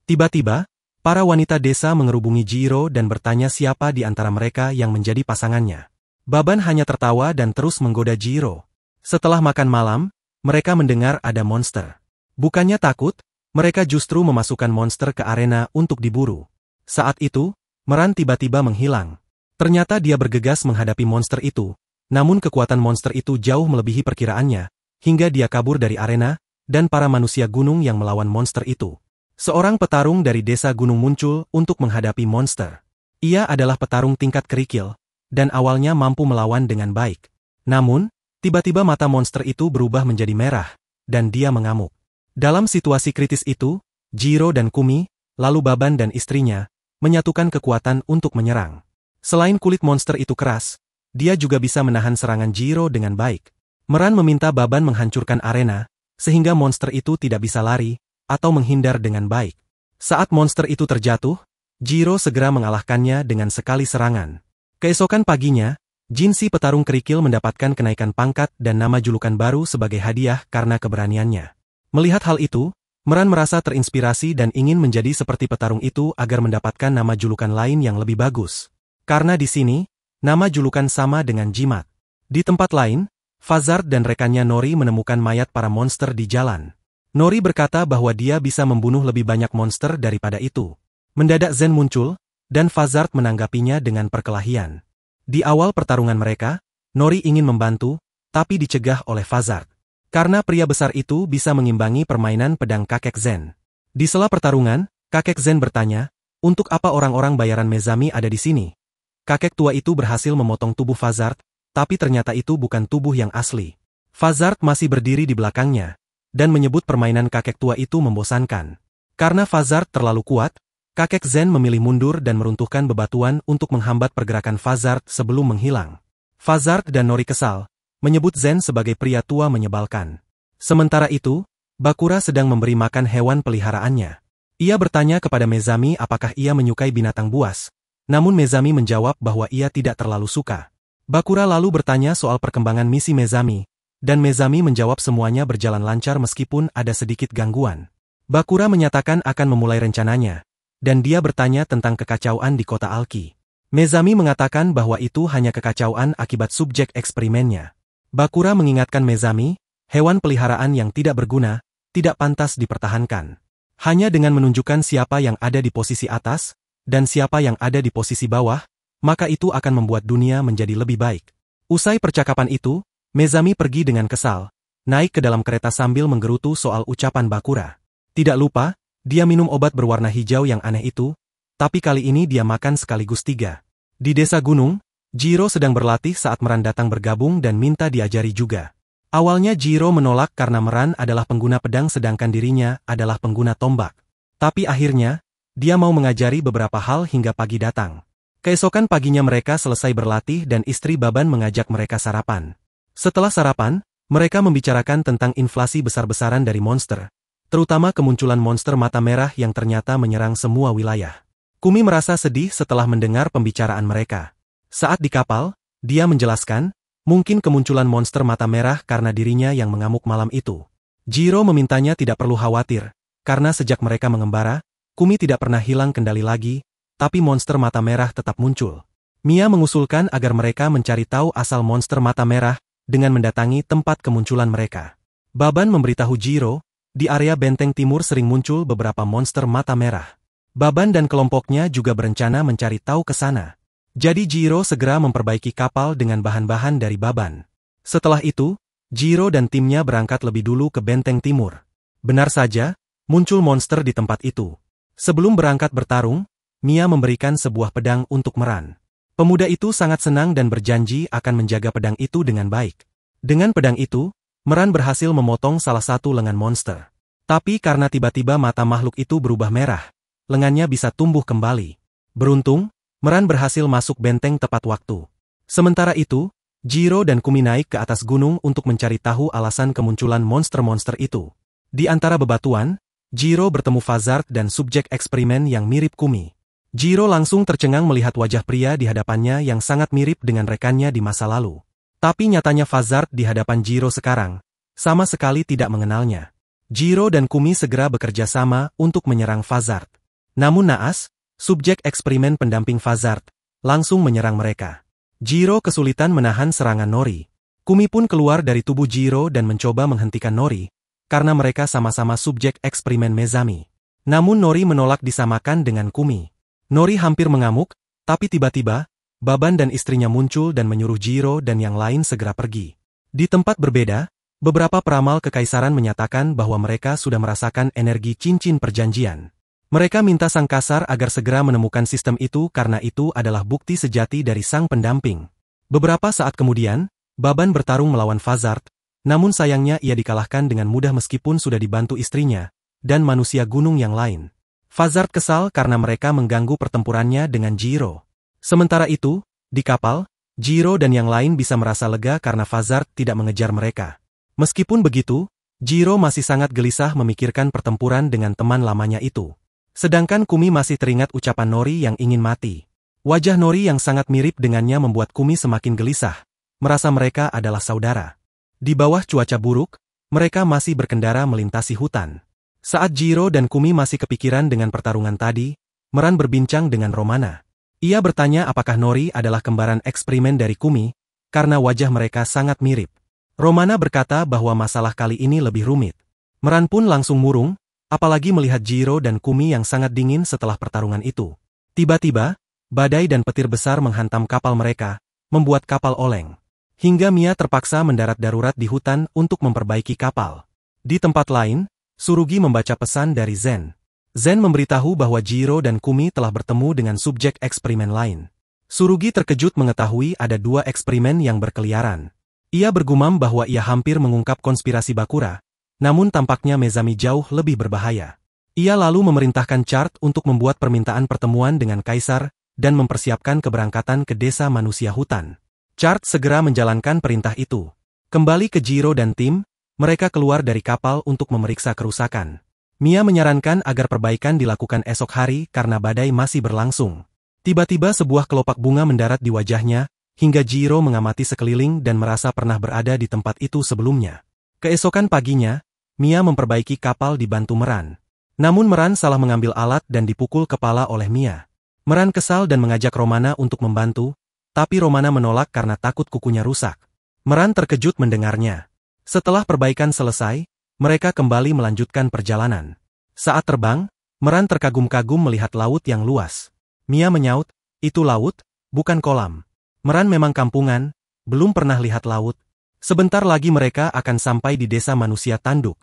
Tiba-tiba, para wanita desa mengerubungi Jiro dan bertanya siapa di antara mereka yang menjadi pasangannya. Baban hanya tertawa dan terus menggoda Jiro. Setelah makan malam, mereka mendengar ada monster. Bukannya takut, mereka justru memasukkan monster ke arena untuk diburu. Saat itu, Meran tiba-tiba menghilang. Ternyata dia bergegas menghadapi monster itu, namun kekuatan monster itu jauh melebihi perkiraannya, hingga dia kabur dari arena, dan para manusia gunung yang melawan monster itu. Seorang petarung dari desa gunung muncul untuk menghadapi monster. Ia adalah petarung tingkat kerikil, dan awalnya mampu melawan dengan baik. Namun, tiba-tiba mata monster itu berubah menjadi merah, dan dia mengamuk. Dalam situasi kritis itu, Jiro dan Kumi, lalu Baban dan istrinya, menyatukan kekuatan untuk menyerang. Selain kulit monster itu keras, dia juga bisa menahan serangan Jiro dengan baik. Meran meminta Baban menghancurkan arena, sehingga monster itu tidak bisa lari, atau menghindar dengan baik. Saat monster itu terjatuh, Jiro segera mengalahkannya dengan sekali serangan. Keesokan paginya, Jin si petarung kerikil mendapatkan kenaikan pangkat dan nama julukan baru sebagai hadiah karena keberaniannya. Melihat hal itu, Meran merasa terinspirasi dan ingin menjadi seperti petarung itu agar mendapatkan nama julukan lain yang lebih bagus. Karena di sini, nama julukan sama dengan jimat. Di tempat lain, Fazard dan rekannya Nori menemukan mayat para monster di jalan. Nori berkata bahwa dia bisa membunuh lebih banyak monster daripada itu. Mendadak Zen muncul, dan Fazard menanggapinya dengan perkelahian. Di awal pertarungan mereka, Nori ingin membantu, tapi dicegah oleh Fazard. Karena pria besar itu bisa mengimbangi permainan pedang kakek Zen. Di sela pertarungan, kakek Zen bertanya, untuk apa orang-orang bayaran Mezami ada di sini? Kakek tua itu berhasil memotong tubuh Fazard, tapi ternyata itu bukan tubuh yang asli. Fazard masih berdiri di belakangnya, dan menyebut permainan kakek tua itu membosankan. Karena Fazard terlalu kuat, kakek Zen memilih mundur dan meruntuhkan bebatuan untuk menghambat pergerakan Fazard sebelum menghilang. Fazard dan Nori kesal, menyebut Zen sebagai pria tua menyebalkan. Sementara itu, Bakura sedang memberi makan hewan peliharaannya. Ia bertanya kepada Mezami apakah ia menyukai binatang buas, namun Mezami menjawab bahwa ia tidak terlalu suka. Bakura lalu bertanya soal perkembangan misi Mezami, dan Mezami menjawab semuanya berjalan lancar meskipun ada sedikit gangguan. Bakura menyatakan akan memulai rencananya, dan dia bertanya tentang kekacauan di kota Alki. Mezami mengatakan bahwa itu hanya kekacauan akibat subjek eksperimennya. Bakura mengingatkan Mezami, hewan peliharaan yang tidak berguna, tidak pantas dipertahankan. Hanya dengan menunjukkan siapa yang ada di posisi atas, dan siapa yang ada di posisi bawah, maka itu akan membuat dunia menjadi lebih baik. Usai percakapan itu, Mezami pergi dengan kesal, naik ke dalam kereta sambil menggerutu soal ucapan Bakura. Tidak lupa, dia minum obat berwarna hijau yang aneh itu, tapi kali ini dia makan sekaligus 3. Di desa gunung, Jiro sedang berlatih saat Meran datang bergabung dan minta diajari juga. Awalnya Jiro menolak karena Meran adalah pengguna pedang sedangkan dirinya adalah pengguna tombak. Tapi akhirnya, dia mau mengajari beberapa hal hingga pagi datang. Keesokan paginya mereka selesai berlatih dan istri Baban mengajak mereka sarapan. Setelah sarapan, mereka membicarakan tentang inflasi besar-besaran dari monster, terutama kemunculan monster mata merah yang ternyata menyerang semua wilayah. Kumi merasa sedih setelah mendengar pembicaraan mereka. Saat di kapal, dia menjelaskan, mungkin kemunculan monster mata merah karena dirinya yang mengamuk malam itu. Jiro memintanya tidak perlu khawatir, karena sejak mereka mengembara, Kumi tidak pernah hilang kendali lagi, tapi monster mata merah tetap muncul. Mia mengusulkan agar mereka mencari tahu asal monster mata merah dengan mendatangi tempat kemunculan mereka. Baban memberitahu Jiro, di area benteng timur sering muncul beberapa monster mata merah. Baban dan kelompoknya juga berencana mencari tahu ke sana. Jadi Jiro segera memperbaiki kapal dengan bahan-bahan dari Baban. Setelah itu, Jiro dan timnya berangkat lebih dulu ke benteng timur. Benar saja, muncul monster di tempat itu. Sebelum berangkat bertarung, Mia memberikan sebuah pedang untuk Meran. Pemuda itu sangat senang dan berjanji akan menjaga pedang itu dengan baik. Dengan pedang itu, Meran berhasil memotong salah satu lengan monster. Tapi karena tiba-tiba mata makhluk itu berubah merah, lengannya bisa tumbuh kembali. Beruntung, Meran berhasil masuk benteng tepat waktu. Sementara itu, Jiro dan Kumi naik ke atas gunung untuk mencari tahu alasan kemunculan monster-monster itu. Di antara bebatuan, Jiro bertemu Fazard dan subjek eksperimen yang mirip Kumi. Jiro langsung tercengang melihat wajah pria di hadapannya yang sangat mirip dengan rekannya di masa lalu. Tapi nyatanya Fazard di hadapan Jiro sekarang, sama sekali tidak mengenalnya. Jiro dan Kumi segera bekerja sama untuk menyerang Fazard. Namun naas, subjek eksperimen pendamping Fazard langsung menyerang mereka. Jiro kesulitan menahan serangan Nori. Kumi pun keluar dari tubuh Jiro dan mencoba menghentikan Nori, karena mereka sama-sama subjek eksperimen Mezami. Namun Nori menolak disamakan dengan Kumi. Nori hampir mengamuk, tapi tiba-tiba, Baban dan istrinya muncul dan menyuruh Jiro dan yang lain segera pergi. Di tempat berbeda, beberapa peramal kekaisaran menyatakan bahwa mereka sudah merasakan energi cincin perjanjian. Mereka minta Sang Kaisar agar segera menemukan sistem itu karena itu adalah bukti sejati dari sang pendamping. Beberapa saat kemudian, Baban bertarung melawan Fazard, namun sayangnya ia dikalahkan dengan mudah meskipun sudah dibantu istrinya, dan manusia gunung yang lain. Fazard kesal karena mereka mengganggu pertempurannya dengan Jiro. Sementara itu, di kapal, Jiro dan yang lain bisa merasa lega karena Fazard tidak mengejar mereka. Meskipun begitu, Jiro masih sangat gelisah memikirkan pertempuran dengan teman lamanya itu. Sedangkan Kumi masih teringat ucapan Nori yang ingin mati. Wajah Nori yang sangat mirip dengannya membuat Kumi semakin gelisah, merasa mereka adalah saudara. Di bawah cuaca buruk, mereka masih berkendara melintasi hutan. Saat Jiro dan Kumi masih kepikiran dengan pertarungan tadi, Meran berbincang dengan Romana. Ia bertanya apakah Nori adalah kembaran eksperimen dari Kumi, karena wajah mereka sangat mirip. Romana berkata bahwa masalah kali ini lebih rumit. Meran pun langsung murung, apalagi melihat Jiro dan Kumi yang sangat dingin setelah pertarungan itu. Tiba-tiba, badai dan petir besar menghantam kapal mereka, membuat kapal oleng. Hingga Mia terpaksa mendarat darurat di hutan untuk memperbaiki kapal. Di tempat lain, Surugi membaca pesan dari Zen. Zen memberitahu bahwa Jiro dan Kumi telah bertemu dengan subjek eksperimen lain. Surugi terkejut mengetahui ada 2 eksperimen yang berkeliaran. Ia bergumam bahwa ia hampir mengungkap konspirasi Bakura, namun tampaknya Mezami jauh lebih berbahaya. Ia lalu memerintahkan Chart untuk membuat permintaan pertemuan dengan Kaisar dan mempersiapkan keberangkatan ke desa manusia hutan. Chart segera menjalankan perintah itu. Kembali ke Jiro dan tim, mereka keluar dari kapal untuk memeriksa kerusakan. Mia menyarankan agar perbaikan dilakukan esok hari karena badai masih berlangsung. Tiba-tiba sebuah kelopak bunga mendarat di wajahnya, hingga Jiro mengamati sekeliling dan merasa pernah berada di tempat itu sebelumnya. Keesokan paginya, Mia memperbaiki kapal dibantu Meran. Namun Meran salah mengambil alat dan dipukul kepala oleh Mia. Meran kesal dan mengajak Romana untuk membantu, tapi Romana menolak karena takut kukunya rusak. Meran terkejut mendengarnya. Setelah perbaikan selesai, mereka kembali melanjutkan perjalanan. Saat terbang, Meran terkagum-kagum melihat laut yang luas. Mia menyaut, itu laut, bukan kolam. Meran memang kampungan, belum pernah lihat laut. Sebentar lagi mereka akan sampai di desa manusia tanduk.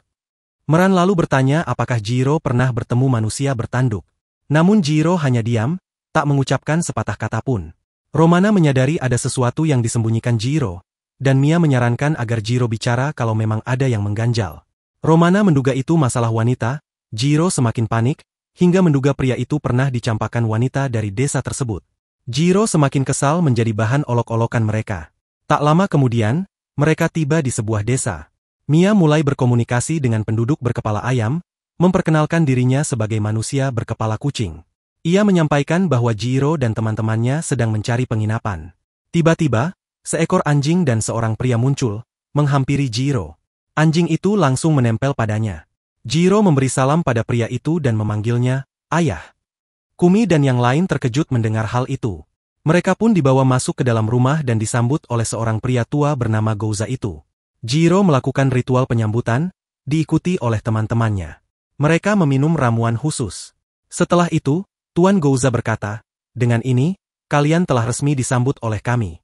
Meran lalu bertanya apakah Jiro pernah bertemu manusia bertanduk. Namun Jiro hanya diam, tak mengucapkan sepatah kata pun. Romana menyadari ada sesuatu yang disembunyikan Jiro, dan Mia menyarankan agar Jiro bicara kalau memang ada yang mengganjal. Romana menduga itu masalah wanita, Jiro semakin panik, hingga menduga pria itu pernah dicampakkan wanita dari desa tersebut. Jiro semakin kesal menjadi bahan olok-olokan mereka. Tak lama kemudian, mereka tiba di sebuah desa. Mia mulai berkomunikasi dengan penduduk berkepala ayam, memperkenalkan dirinya sebagai manusia berkepala kucing. Ia menyampaikan bahwa Jiro dan teman-temannya sedang mencari penginapan. Tiba-tiba, seekor anjing dan seorang pria muncul, menghampiri Jiro. Anjing itu langsung menempel padanya. Jiro memberi salam pada pria itu dan memanggilnya, "Ayah." Kumi dan yang lain terkejut mendengar hal itu. Mereka pun dibawa masuk ke dalam rumah dan disambut oleh seorang pria tua bernama Gouza itu. Jiro melakukan ritual penyambutan, diikuti oleh teman-temannya. Mereka meminum ramuan khusus. Setelah itu, Tuan Gouza berkata, "Dengan ini, kalian telah resmi disambut oleh kami."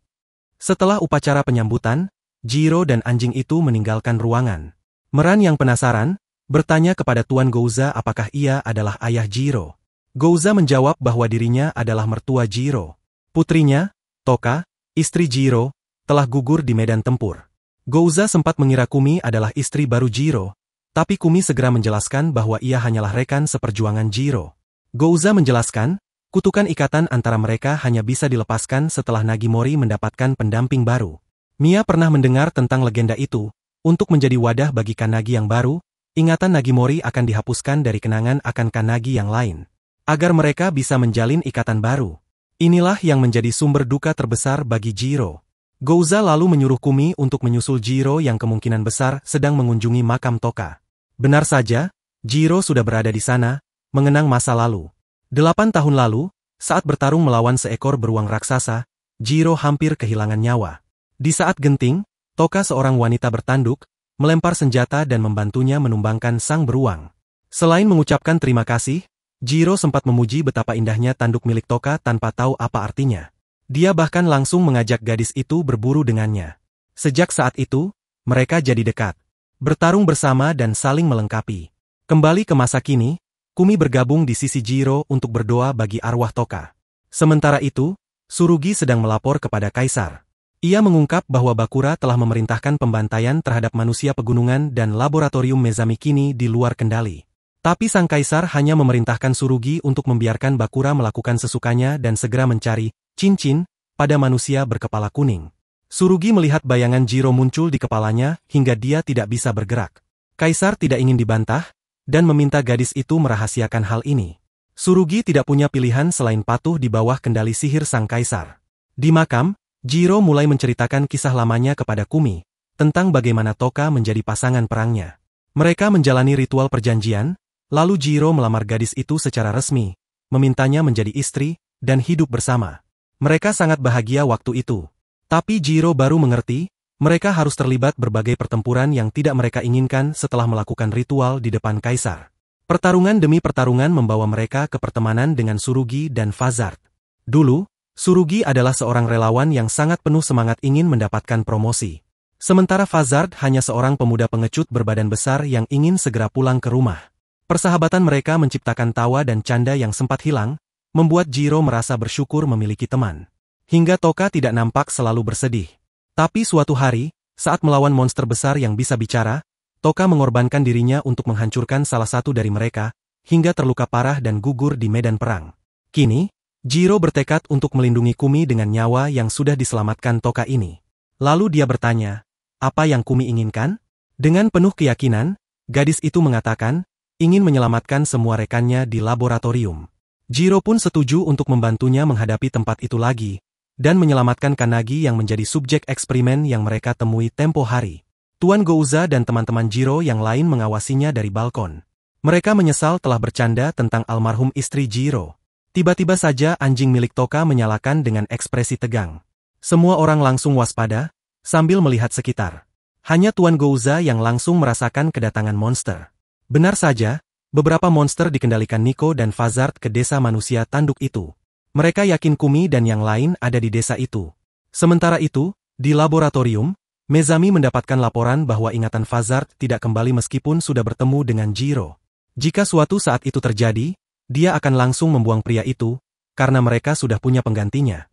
Setelah upacara penyambutan, Jiro dan anjing itu meninggalkan ruangan. Meran yang penasaran, bertanya kepada Tuan Gouza apakah ia adalah ayah Jiro. Gouza menjawab bahwa dirinya adalah mertua Jiro. Putrinya, Toka, istri Jiro, telah gugur di medan tempur. Gouza sempat mengira Kumi adalah istri baru Jiro, tapi Kumi segera menjelaskan bahwa ia hanyalah rekan seperjuangan Jiro. Gouza menjelaskan, kutukan ikatan antara mereka hanya bisa dilepaskan setelah Nagimori mendapatkan pendamping baru. Mia pernah mendengar tentang legenda itu. Untuk menjadi wadah bagi Kanagi yang baru, ingatan Nagimori akan dihapuskan dari kenangan akan Kanagi yang lain, agar mereka bisa menjalin ikatan baru. Inilah yang menjadi sumber duka terbesar bagi Jiro. Gouza lalu menyuruh Kumi untuk menyusul Jiro yang kemungkinan besar sedang mengunjungi makam Toka. Benar saja, Jiro sudah berada di sana, mengenang masa lalu. 8 tahun lalu, saat bertarung melawan seekor beruang raksasa, Jiro hampir kehilangan nyawa. Di saat genting, Toka seorang wanita bertanduk, melempar senjata dan membantunya menumbangkan sang beruang. Selain mengucapkan terima kasih, Jiro sempat memuji betapa indahnya tanduk milik Toka tanpa tahu apa artinya. Dia bahkan langsung mengajak gadis itu berburu dengannya. Sejak saat itu, mereka jadi dekat. Bertarung bersama dan saling melengkapi. Kembali ke masa kini, Kumi bergabung di sisi Jiro untuk berdoa bagi arwah Toka. Sementara itu, Tsurugi sedang melapor kepada Kaisar. Ia mengungkap bahwa Bakura telah memerintahkan pembantaian terhadap manusia pegunungan dan laboratorium Mezami kini di luar kendali. Tapi sang kaisar hanya memerintahkan Tsurugi untuk membiarkan Bakura melakukan sesukanya dan segera mencari cincin pada manusia berkepala kuning. Tsurugi melihat bayangan Jiro muncul di kepalanya hingga dia tidak bisa bergerak. Kaisar tidak ingin dibantah dan meminta gadis itu merahasiakan hal ini. Tsurugi tidak punya pilihan selain patuh di bawah kendali sihir sang kaisar. Di makam, Jiro mulai menceritakan kisah lamanya kepada Kumi tentang bagaimana Toka menjadi pasangan perangnya. Mereka menjalani ritual perjanjian. Lalu Jiro melamar gadis itu secara resmi, memintanya menjadi istri, dan hidup bersama. Mereka sangat bahagia waktu itu. Tapi Jiro baru mengerti, mereka harus terlibat berbagai pertempuran yang tidak mereka inginkan setelah melakukan ritual di depan kaisar. Pertarungan demi pertarungan membawa mereka ke pertemanan dengan Tsurugi dan Fazard. Dulu, Tsurugi adalah seorang relawan yang sangat penuh semangat ingin mendapatkan promosi. Sementara Fazard hanya seorang pemuda pengecut berbadan besar yang ingin segera pulang ke rumah. Persahabatan mereka menciptakan tawa dan canda yang sempat hilang, membuat Jiro merasa bersyukur memiliki teman. Hingga Toka tidak nampak selalu bersedih. Tapi suatu hari, saat melawan monster besar yang bisa bicara, Toka mengorbankan dirinya untuk menghancurkan salah satu dari mereka, hingga terluka parah dan gugur di medan perang. Kini, Jiro bertekad untuk melindungi Kumi dengan nyawa yang sudah diselamatkan Toka ini. Lalu dia bertanya, apa yang Kumi inginkan? Dengan penuh keyakinan, gadis itu mengatakan, ingin menyelamatkan semua rekannya di laboratorium. Jiro pun setuju untuk membantunya menghadapi tempat itu lagi, dan menyelamatkan Kanagi yang menjadi subjek eksperimen yang mereka temui tempo hari. Tuan Gouza dan teman-teman Jiro yang lain mengawasinya dari balkon. Mereka menyesal telah bercanda tentang almarhum istri Jiro. Tiba-tiba saja anjing milik Toka menyalakan dengan ekspresi tegang. Semua orang langsung waspada, sambil melihat sekitar. Hanya Tuan Gouza yang langsung merasakan kedatangan monster. Benar saja, beberapa monster dikendalikan Nico dan Fazard ke desa manusia tanduk itu. Mereka yakin Kumi dan yang lain ada di desa itu. Sementara itu, di laboratorium, Mezami mendapatkan laporan bahwa ingatan Fazard tidak kembali meskipun sudah bertemu dengan Jiro. Jika suatu saat itu terjadi, dia akan langsung membuang pria itu, karena mereka sudah punya penggantinya.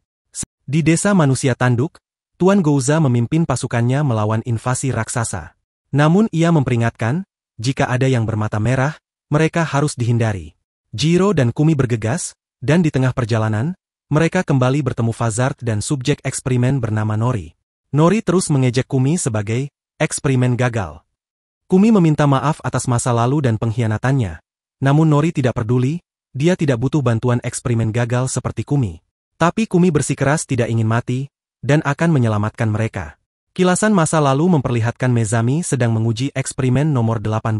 Di desa manusia tanduk, Tuan Gouza memimpin pasukannya melawan invasi raksasa. Namun ia memperingatkan, jika ada yang bermata merah, mereka harus dihindari. Jiro dan Kumi bergegas, dan di tengah perjalanan, mereka kembali bertemu Fazard dan subjek eksperimen bernama Nori. Nori terus mengejek Kumi sebagai eksperimen gagal. Kumi meminta maaf atas masa lalu dan pengkhianatannya. Namun Nori tidak peduli, dia tidak butuh bantuan eksperimen gagal seperti Kumi. Tapi Kumi bersikeras tidak ingin mati, dan akan menyelamatkan mereka. Kilasan masa lalu memperlihatkan Mezami sedang menguji eksperimen nomor 18.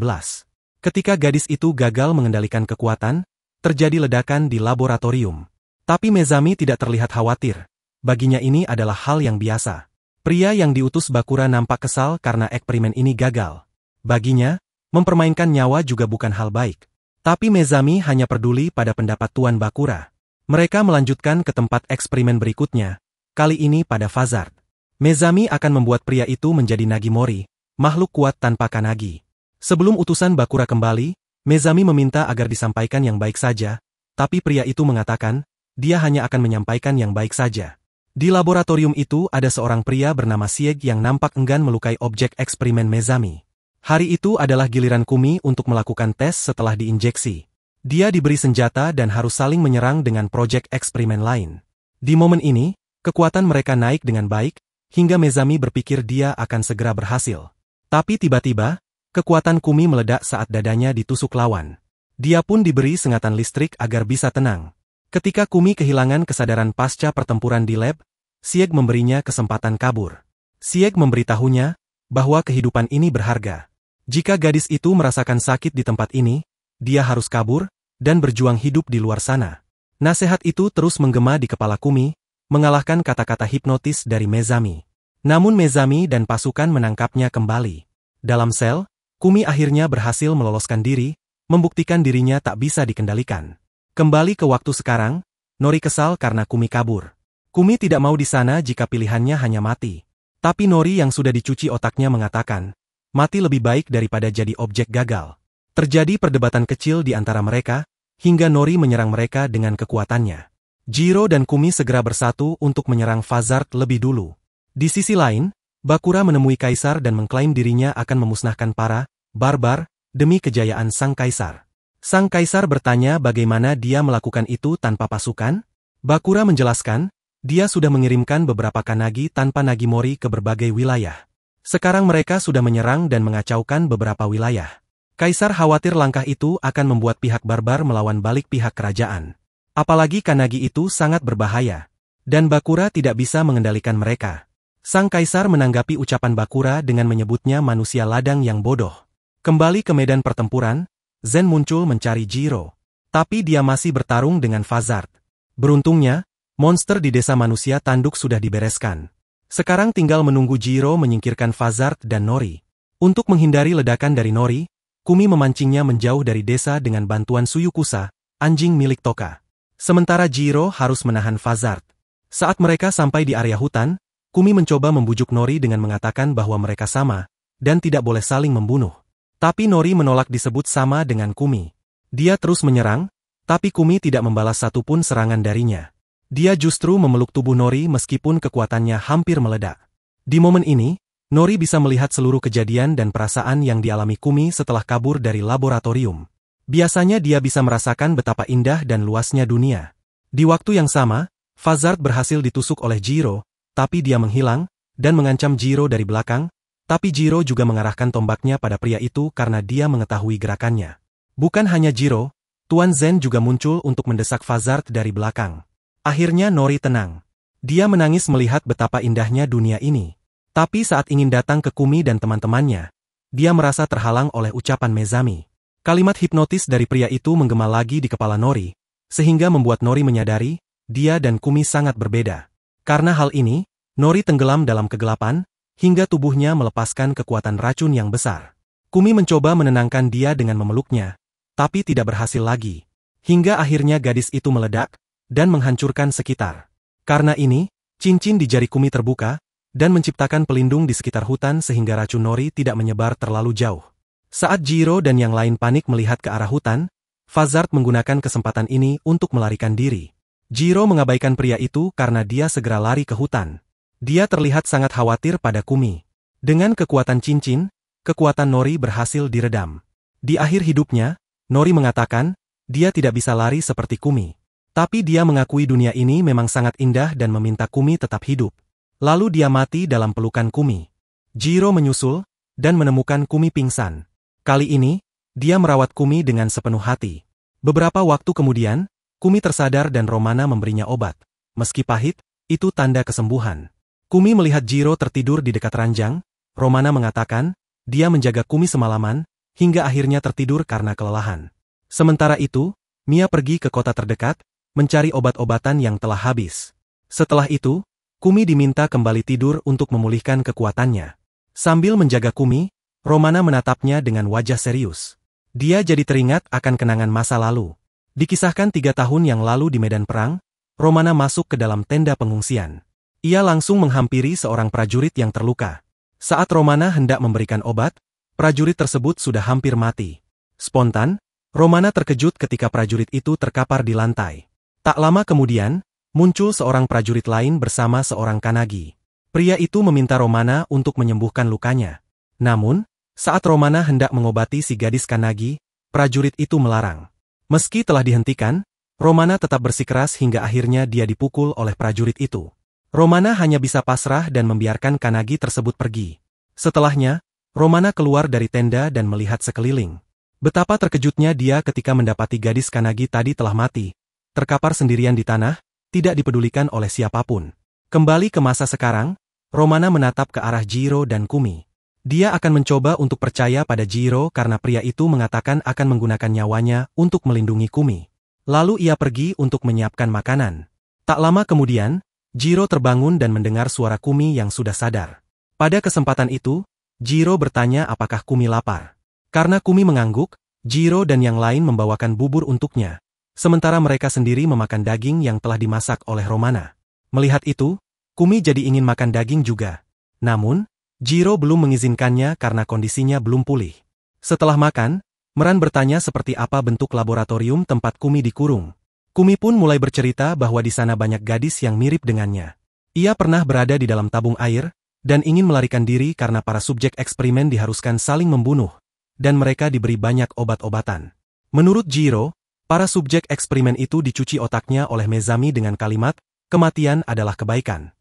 Ketika gadis itu gagal mengendalikan kekuatan, terjadi ledakan di laboratorium. Tapi Mezami tidak terlihat khawatir. Baginya ini adalah hal yang biasa. Pria yang diutus Bakura nampak kesal karena eksperimen ini gagal. Baginya, mempermainkan nyawa juga bukan hal baik. Tapi Mezami hanya peduli pada pendapat Tuan Bakura. Mereka melanjutkan ke tempat eksperimen berikutnya, kali ini pada Fazard. Mezami akan membuat pria itu menjadi Nagimori, makhluk kuat tanpa kanagi. Sebelum utusan Bakura kembali, Mezami meminta agar disampaikan yang baik saja, tapi pria itu mengatakan, dia hanya akan menyampaikan yang baik saja. Di laboratorium itu ada seorang pria bernama Sieg yang nampak enggan melukai objek eksperimen Mezami. Hari itu adalah giliran Kumi untuk melakukan tes setelah diinjeksi. Dia diberi senjata dan harus saling menyerang dengan proyek eksperimen lain. Di momen ini, kekuatan mereka naik dengan baik, hingga Mezami berpikir dia akan segera berhasil. Tapi tiba-tiba, kekuatan Kumi meledak saat dadanya ditusuk lawan. Dia pun diberi sengatan listrik agar bisa tenang. Ketika Kumi kehilangan kesadaran pasca pertempuran di lab, Sieg memberinya kesempatan kabur. Sieg memberitahunya bahwa kehidupan ini berharga. Jika gadis itu merasakan sakit di tempat ini, dia harus kabur dan berjuang hidup di luar sana. Nasihat itu terus menggema di kepala Kumi, mengalahkan kata-kata hipnotis dari Mezami. Namun Mezami dan pasukan menangkapnya kembali. Dalam sel, Kumi akhirnya berhasil meloloskan diri, membuktikan dirinya tak bisa dikendalikan. Kembali ke waktu sekarang, Nori kesal karena Kumi kabur. Kumi tidak mau di sana jika pilihannya hanya mati. Tapi Nori yang sudah dicuci otaknya mengatakan, mati lebih baik daripada jadi objek gagal. Terjadi perdebatan kecil di antara mereka, hingga Nori menyerang mereka dengan kekuatannya. Jiro dan Kumi segera bersatu untuk menyerang Fazard lebih dulu. Di sisi lain, Bakura menemui Kaisar dan mengklaim dirinya akan memusnahkan para barbar demi kejayaan Sang Kaisar. Sang Kaisar bertanya bagaimana dia melakukan itu tanpa pasukan? Bakura menjelaskan, dia sudah mengirimkan beberapa kanagi tanpa Nagimori ke berbagai wilayah. Sekarang mereka sudah menyerang dan mengacaukan beberapa wilayah. Kaisar khawatir langkah itu akan membuat pihak barbar melawan balik pihak kerajaan. Apalagi kanagi itu sangat berbahaya. Dan Bakura tidak bisa mengendalikan mereka. Sang Kaisar menanggapi ucapan Bakura dengan menyebutnya manusia ladang yang bodoh. Kembali ke medan pertempuran, Zen muncul mencari Jiro. Tapi dia masih bertarung dengan Fazard. Beruntungnya, monster di desa manusia tanduk sudah dibereskan. Sekarang tinggal menunggu Jiro menyingkirkan Fazard dan Nori. Untuk menghindari ledakan dari Nori, Kumi memancingnya menjauh dari desa dengan bantuan Suyukusa, anjing milik Toka. Sementara Jiro harus menahan Fazard. Saat mereka sampai di area hutan, Kumi mencoba membujuk Nori dengan mengatakan bahwa mereka sama, dan tidak boleh saling membunuh. Tapi Nori menolak disebut sama dengan Kumi. Dia terus menyerang, tapi Kumi tidak membalas satupun serangan darinya. Dia justru memeluk tubuh Nori meskipun kekuatannya hampir meledak. Di momen ini, Nori bisa melihat seluruh kejadian dan perasaan yang dialami Kumi setelah kabur dari laboratorium. Biasanya dia bisa merasakan betapa indah dan luasnya dunia. Di waktu yang sama, Fazard berhasil ditusuk oleh Jiro, tapi dia menghilang, dan mengancam Jiro dari belakang, tapi Jiro juga mengarahkan tombaknya pada pria itu karena dia mengetahui gerakannya. Bukan hanya Jiro, Tuan Zen juga muncul untuk mendesak Fazard dari belakang. Akhirnya Nori tenang. Dia menangis melihat betapa indahnya dunia ini. Tapi saat ingin datang ke Kumi dan teman-temannya, dia merasa terhalang oleh ucapan Mezami. Kalimat hipnotis dari pria itu menggema lagi di kepala Nori, sehingga membuat Nori menyadari, dia dan Kumi sangat berbeda. Karena hal ini, Nori tenggelam dalam kegelapan, hingga tubuhnya melepaskan kekuatan racun yang besar. Kumi mencoba menenangkan dia dengan memeluknya, tapi tidak berhasil lagi. Hingga akhirnya gadis itu meledak, dan menghancurkan sekitar. Karena ini, cincin di jari Kumi terbuka, dan menciptakan pelindung di sekitar hutan sehingga racun Nori tidak menyebar terlalu jauh. Saat Jiro dan yang lain panik melihat ke arah hutan, Fazard menggunakan kesempatan ini untuk melarikan diri. Jiro mengabaikan pria itu karena dia segera lari ke hutan. Dia terlihat sangat khawatir pada Kumi. Dengan kekuatan cincin, kekuatan Nori berhasil diredam. Di akhir hidupnya, Nori mengatakan, dia tidak bisa lari seperti Kumi. Tapi dia mengakui dunia ini memang sangat indah dan meminta Kumi tetap hidup. Lalu dia mati dalam pelukan Kumi. Jiro menyusul, dan menemukan Kumi pingsan. Kali ini, dia merawat Kumi dengan sepenuh hati. Beberapa waktu kemudian, Kumi tersadar dan Romana memberinya obat. Meski pahit, itu tanda kesembuhan. Kumi melihat Jiro tertidur di dekat ranjang. Romana mengatakan, dia menjaga Kumi semalaman, hingga akhirnya tertidur karena kelelahan. Sementara itu, Mia pergi ke kota terdekat, mencari obat-obatan yang telah habis. Setelah itu, Kumi diminta kembali tidur untuk memulihkan kekuatannya. Sambil menjaga Kumi, Romana menatapnya dengan wajah serius. Dia jadi teringat akan kenangan masa lalu. Dikisahkan 3 tahun yang lalu di medan perang, Romana masuk ke dalam tenda pengungsian. Ia langsung menghampiri seorang prajurit yang terluka. Saat Romana hendak memberikan obat, prajurit tersebut sudah hampir mati. Spontan, Romana terkejut ketika prajurit itu terkapar di lantai. Tak lama kemudian, muncul seorang prajurit lain bersama seorang kanagi. Pria itu meminta Romana untuk menyembuhkan lukanya. Namun, saat Romana hendak mengobati si gadis kanagi, prajurit itu melarang. Meski telah dihentikan, Romana tetap bersikeras hingga akhirnya dia dipukul oleh prajurit itu. Romana hanya bisa pasrah dan membiarkan kanagi tersebut pergi. Setelahnya, Romana keluar dari tenda dan melihat sekeliling. Betapa terkejutnya dia ketika mendapati gadis kanagi tadi telah mati. Terkapar sendirian di tanah, tidak dipedulikan oleh siapapun. Kembali ke masa sekarang, Romana menatap ke arah Jiro dan Kumi. Dia akan mencoba untuk percaya pada Jiro karena pria itu mengatakan akan menggunakan nyawanya untuk melindungi Kumi. Lalu ia pergi untuk menyiapkan makanan. Tak lama kemudian, Jiro terbangun dan mendengar suara Kumi yang sudah sadar. Pada kesempatan itu, Jiro bertanya apakah Kumi lapar. Karena Kumi mengangguk, Jiro dan yang lain membawakan bubur untuknya. Sementara mereka sendiri memakan daging yang telah dimasak oleh Romana. Melihat itu, Kumi jadi ingin makan daging juga. Namun, Jiro belum mengizinkannya karena kondisinya belum pulih. Setelah makan, Meran bertanya seperti apa bentuk laboratorium tempat Kumi dikurung. Kumi pun mulai bercerita bahwa di sana banyak gadis yang mirip dengannya. Ia pernah berada di dalam tabung air, dan ingin melarikan diri karena para subjek eksperimen diharuskan saling membunuh, dan mereka diberi banyak obat-obatan. Menurut Jiro, para subjek eksperimen itu dicuci otaknya oleh Mezami dengan kalimat, kematian adalah kebaikan.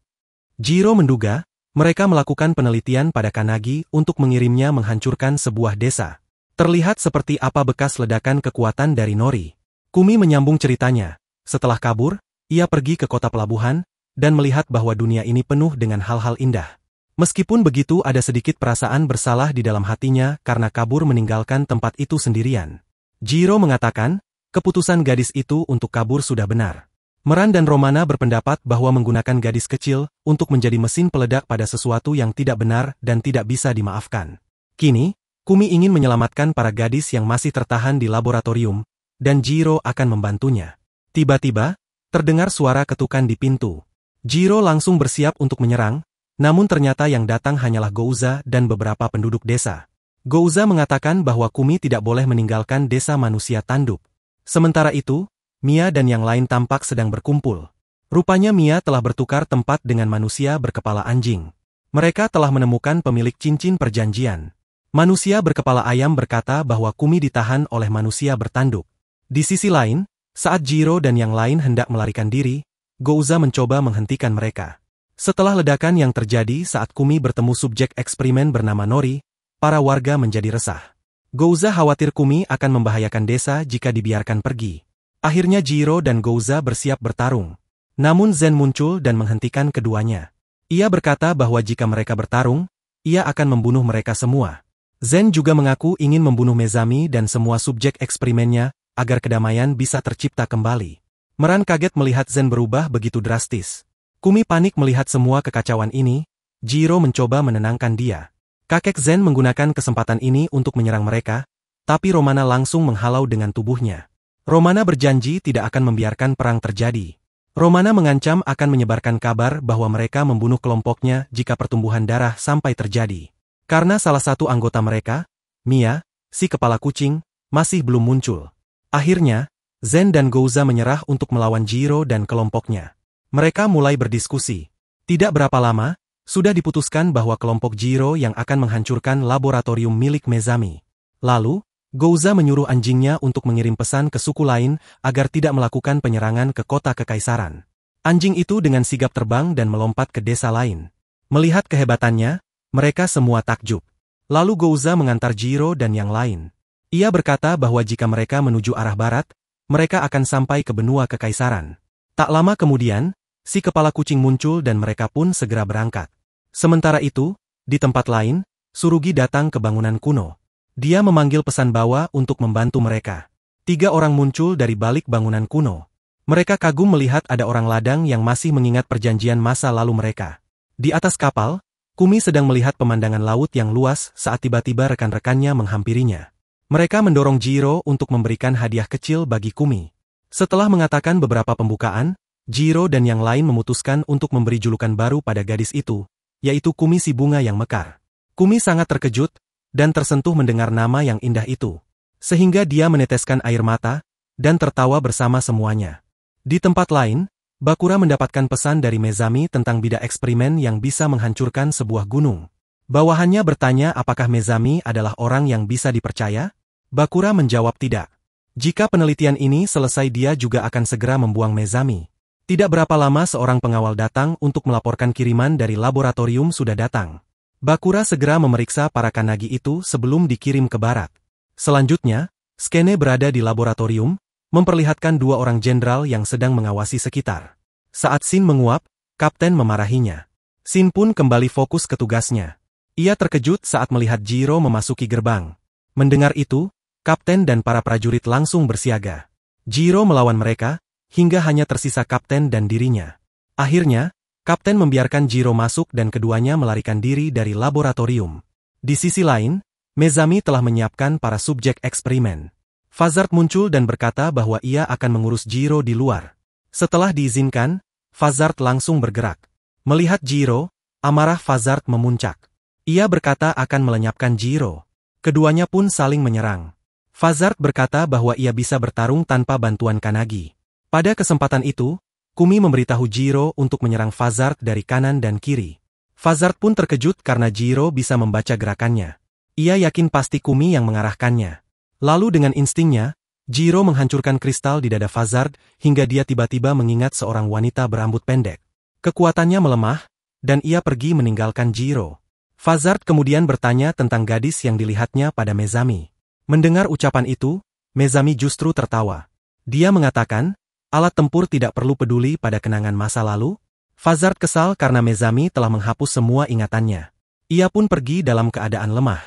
Jiro menduga, mereka melakukan penelitian pada Kanagi untuk mengirimnya menghancurkan sebuah desa. Terlihat seperti apa bekas ledakan kekuatan dari Nori. Kumi menyambung ceritanya. Setelah kabur, ia pergi ke kota pelabuhan, dan melihat bahwa dunia ini penuh dengan hal-hal indah. Meskipun begitu ada sedikit perasaan bersalah di dalam hatinya karena kabur meninggalkan tempat itu sendirian. Jiro mengatakan, keputusan gadis itu untuk kabur sudah benar. Meran dan Romana berpendapat bahwa menggunakan gadis kecil untuk menjadi mesin peledak pada sesuatu yang tidak benar dan tidak bisa dimaafkan. Kini, Kumi ingin menyelamatkan para gadis yang masih tertahan di laboratorium, dan Jiro akan membantunya. Tiba-tiba, terdengar suara ketukan di pintu. Jiro langsung bersiap untuk menyerang, namun ternyata yang datang hanyalah Gouza dan beberapa penduduk desa. Gouza mengatakan bahwa Kumi tidak boleh meninggalkan desa manusia tanduk. Sementara itu, Mia dan yang lain tampak sedang berkumpul. Rupanya Mia telah bertukar tempat dengan manusia berkepala anjing. Mereka telah menemukan pemilik cincin perjanjian. Manusia berkepala ayam berkata bahwa Kumi ditahan oleh manusia bertanduk. Di sisi lain, saat Jiro dan yang lain hendak melarikan diri, Gouza mencoba menghentikan mereka. Setelah ledakan yang terjadi saat Kumi bertemu subjek eksperimen bernama Nori, para warga menjadi resah. Gouza khawatir Kumi akan membahayakan desa jika dibiarkan pergi. Akhirnya Jiro dan Gouza bersiap bertarung. Namun Zen muncul dan menghentikan keduanya. Ia berkata bahwa jika mereka bertarung, ia akan membunuh mereka semua. Zen juga mengaku ingin membunuh Mezami dan semua subjek eksperimennya, agar kedamaian bisa tercipta kembali. Meran kaget melihat Zen berubah begitu drastis. Kumi panik melihat semua kekacauan ini, Jiro mencoba menenangkan dia. Kakek Zen menggunakan kesempatan ini untuk menyerang mereka, tapi Romana langsung menghalau dengan tubuhnya. Romana berjanji tidak akan membiarkan perang terjadi. Romana mengancam akan menyebarkan kabar bahwa mereka membunuh kelompoknya jika pertumbuhan darah sampai terjadi. Karena salah satu anggota mereka, Mia, si kepala kucing, masih belum muncul. Akhirnya, Zen dan Gouza menyerah untuk melawan Jiro dan kelompoknya. Mereka mulai berdiskusi. Tidak berapa lama, sudah diputuskan bahwa kelompok Jiro yang akan menghancurkan laboratorium milik Mezami. Lalu, Gouza menyuruh anjingnya untuk mengirim pesan ke suku lain agar tidak melakukan penyerangan ke kota kekaisaran. Anjing itu dengan sigap terbang dan melompat ke desa lain. Melihat kehebatannya, mereka semua takjub. Lalu Gouza mengantar Jiro dan yang lain. Ia berkata bahwa jika mereka menuju arah barat, mereka akan sampai ke benua kekaisaran. Tak lama kemudian, si kepala kucing muncul dan mereka pun segera berangkat. Sementara itu, di tempat lain, Surugi datang ke bangunan kuno. Dia memanggil pesan bawa untuk membantu mereka. 3 orang muncul dari balik bangunan kuno. Mereka kagum melihat ada orang ladang yang masih mengingat perjanjian masa lalu mereka. Di atas kapal, Kumi sedang melihat pemandangan laut yang luas saat tiba-tiba rekan-rekannya menghampirinya. Mereka mendorong Jiro untuk memberikan hadiah kecil bagi Kumi. Setelah mengatakan beberapa pembukaan, Jiro dan yang lain memutuskan untuk memberi julukan baru pada gadis itu, yaitu Kumi si bunga yang mekar. Kumi sangat terkejut dan tersentuh mendengar nama yang indah itu. Sehingga dia meneteskan air mata, dan tertawa bersama semuanya. Di tempat lain, Bakura mendapatkan pesan dari Mezami tentang bidak eksperimen yang bisa menghancurkan sebuah gunung. Bawahannya bertanya apakah Mezami adalah orang yang bisa dipercaya? Bakura menjawab tidak. Jika penelitian ini selesai dia juga akan segera membuang Mezami. Tidak berapa lama seorang pengawal datang untuk melaporkan kiriman dari laboratorium sudah datang. Bakura segera memeriksa para kanagi itu sebelum dikirim ke barat. Selanjutnya, Skene berada di laboratorium, memperlihatkan 2 orang jenderal yang sedang mengawasi sekitar. Saat Shin menguap, kapten memarahinya. Shin pun kembali fokus ke tugasnya. Ia terkejut saat melihat Jiro memasuki gerbang. Mendengar itu, kapten dan para prajurit langsung bersiaga. Jiro melawan mereka, hingga hanya tersisa kapten dan dirinya. Akhirnya, kapten membiarkan Jiro masuk dan keduanya melarikan diri dari laboratorium. Di sisi lain, Mezami telah menyiapkan para subjek eksperimen. Fazard muncul dan berkata bahwa ia akan mengurus Jiro di luar. Setelah diizinkan, Fazard langsung bergerak. Melihat Jiro, amarah Fazard memuncak. Ia berkata akan melenyapkan Jiro. Keduanya pun saling menyerang. Fazard berkata bahwa ia bisa bertarung tanpa bantuan Kanagi. Pada kesempatan itu, Kumi memberitahu Jiro untuk menyerang Fazard dari kanan dan kiri. Fazard pun terkejut karena Jiro bisa membaca gerakannya. Ia yakin pasti Kumi yang mengarahkannya. Lalu dengan instingnya, Jiro menghancurkan kristal di dada Fazard hingga dia tiba-tiba mengingat seorang wanita berambut pendek. Kekuatannya melemah, dan ia pergi meninggalkan Jiro. Fazard kemudian bertanya tentang gadis yang dilihatnya pada Mezami. Mendengar ucapan itu, Mezami justru tertawa. Dia mengatakan, alat tempur tidak perlu peduli pada kenangan masa lalu. Fazard kesal karena Mezami telah menghapus semua ingatannya. Ia pun pergi dalam keadaan lemah.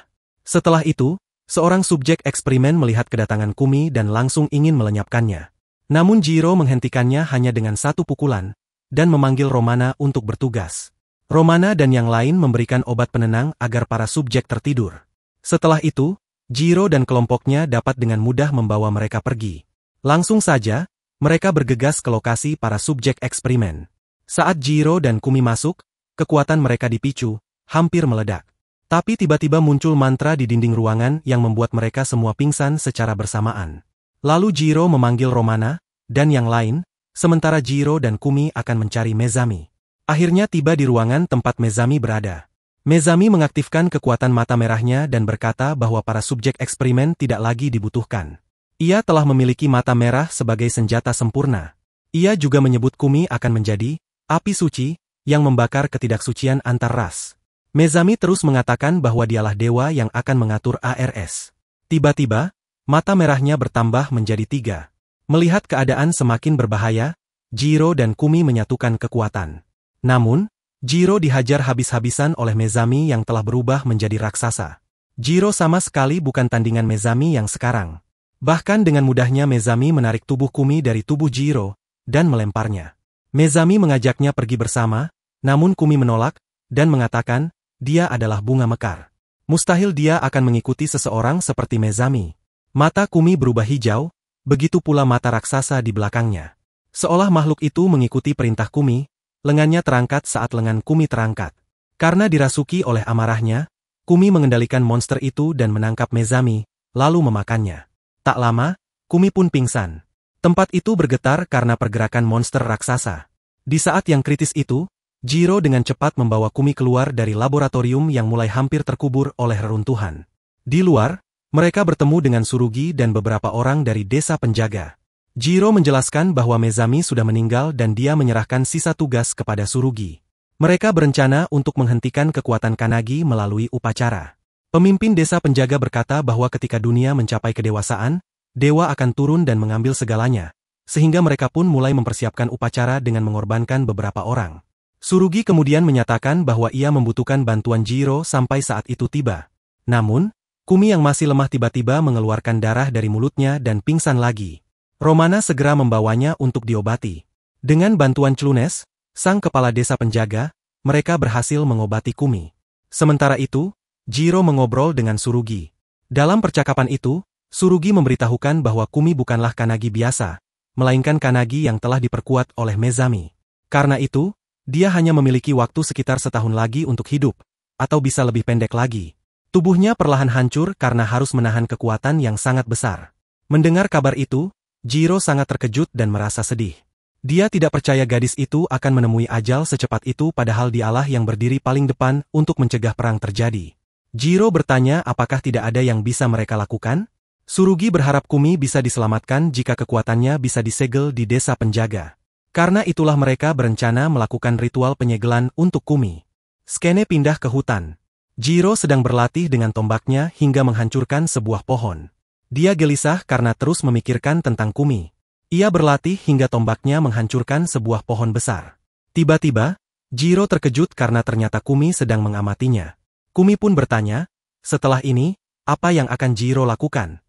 Setelah itu, seorang subjek eksperimen melihat kedatangan Kumi dan langsung ingin melenyapkannya. Namun Jiro menghentikannya hanya dengan 1 pukulan, dan memanggil Romana untuk bertugas. Romana dan yang lain memberikan obat penenang agar para subjek tertidur. Setelah itu, Jiro dan kelompoknya dapat dengan mudah membawa mereka pergi. Langsung saja, mereka bergegas ke lokasi para subjek eksperimen. Saat Jiro dan Kumi masuk, kekuatan mereka dipicu, hampir meledak. Tapi tiba-tiba muncul mantra di dinding ruangan yang membuat mereka semua pingsan secara bersamaan. Lalu Jiro memanggil Romana, dan yang lain, sementara Jiro dan Kumi akan mencari Mezami. Akhirnya tiba di ruangan tempat Mezami berada. Mezami mengaktifkan kekuatan mata merahnya dan berkata bahwa para subjek eksperimen tidak lagi dibutuhkan. Ia telah memiliki mata merah sebagai senjata sempurna. Ia juga menyebut Kumi akan menjadi api suci yang membakar ketidaksucian antar ras. Mezami terus mengatakan bahwa dialah dewa yang akan mengatur ARS. Tiba-tiba, mata merahnya bertambah menjadi 3. Melihat keadaan semakin berbahaya, Jiro dan Kumi menyatukan kekuatan. Namun, Jiro dihajar habis-habisan oleh Mezami yang telah berubah menjadi raksasa. Jiro sama sekali bukan tandingan Mezami yang sekarang. Bahkan dengan mudahnya Mezami menarik tubuh Kumi dari tubuh Jiro, dan melemparnya. Mezami mengajaknya pergi bersama, namun Kumi menolak, dan mengatakan, dia adalah bunga mekar. Mustahil dia akan mengikuti seseorang seperti Mezami. Mata Kumi berubah hijau, begitu pula mata raksasa di belakangnya. Seolah makhluk itu mengikuti perintah Kumi, lengannya terangkat saat lengan Kumi terangkat. Karena dirasuki oleh amarahnya, Kumi mengendalikan monster itu dan menangkap Mezami, lalu memakannya. Tak lama, Kumi pun pingsan. Tempat itu bergetar karena pergerakan monster raksasa. Di saat yang kritis itu, Jiro dengan cepat membawa Kumi keluar dari laboratorium yang mulai hampir terkubur oleh reruntuhan. Di luar, Mereka bertemu dengan Surugi dan beberapa orang dari desa penjaga. Jiro menjelaskan bahwa Mezami sudah meninggal dan dia menyerahkan sisa tugas kepada Surugi. Mereka berencana untuk menghentikan kekuatan Kanagi melalui upacara. Pemimpin desa penjaga berkata bahwa ketika dunia mencapai kedewasaan, dewa akan turun dan mengambil segalanya, sehingga mereka pun mulai mempersiapkan upacara dengan mengorbankan beberapa orang. Surugi kemudian menyatakan bahwa ia membutuhkan bantuan Jiro sampai saat itu tiba. Namun, Kumi yang masih lemah tiba-tiba mengeluarkan darah dari mulutnya dan pingsan lagi. Romana segera membawanya untuk diobati. Dengan bantuan Clunes, sang kepala desa penjaga, mereka berhasil mengobati Kumi. Sementara itu, Jiro mengobrol dengan Surugi. Dalam percakapan itu, Surugi memberitahukan bahwa Kumi bukanlah Kanagi biasa, melainkan Kanagi yang telah diperkuat oleh Mezami. Karena itu, dia hanya memiliki waktu sekitar setahun lagi untuk hidup, atau bisa lebih pendek lagi. Tubuhnya perlahan hancur karena harus menahan kekuatan yang sangat besar. Mendengar kabar itu, Jiro sangat terkejut dan merasa sedih. Dia tidak percaya gadis itu akan menemui ajal secepat itu padahal dialah yang berdiri paling depan untuk mencegah perang terjadi. Jiro bertanya apakah tidak ada yang bisa mereka lakukan? Surugi berharap Kumi bisa diselamatkan jika kekuatannya bisa disegel di desa penjaga. Karena itulah mereka berencana melakukan ritual penyegelan untuk Kumi. Skene pindah ke hutan. Jiro sedang berlatih dengan tombaknya hingga menghancurkan sebuah pohon. Dia gelisah karena terus memikirkan tentang Kumi. Ia berlatih hingga tombaknya menghancurkan sebuah pohon besar. Tiba-tiba, Jiro terkejut karena ternyata Kumi sedang mengamatinya. Kumi pun bertanya, setelah ini, apa yang akan Jiro lakukan?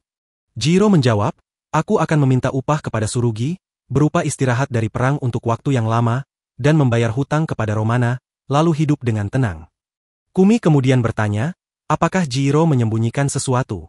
Jiro menjawab, aku akan meminta upah kepada Surugi, berupa istirahat dari perang untuk waktu yang lama, dan membayar hutang kepada Romana, lalu hidup dengan tenang. Kumi kemudian bertanya, apakah Jiro menyembunyikan sesuatu?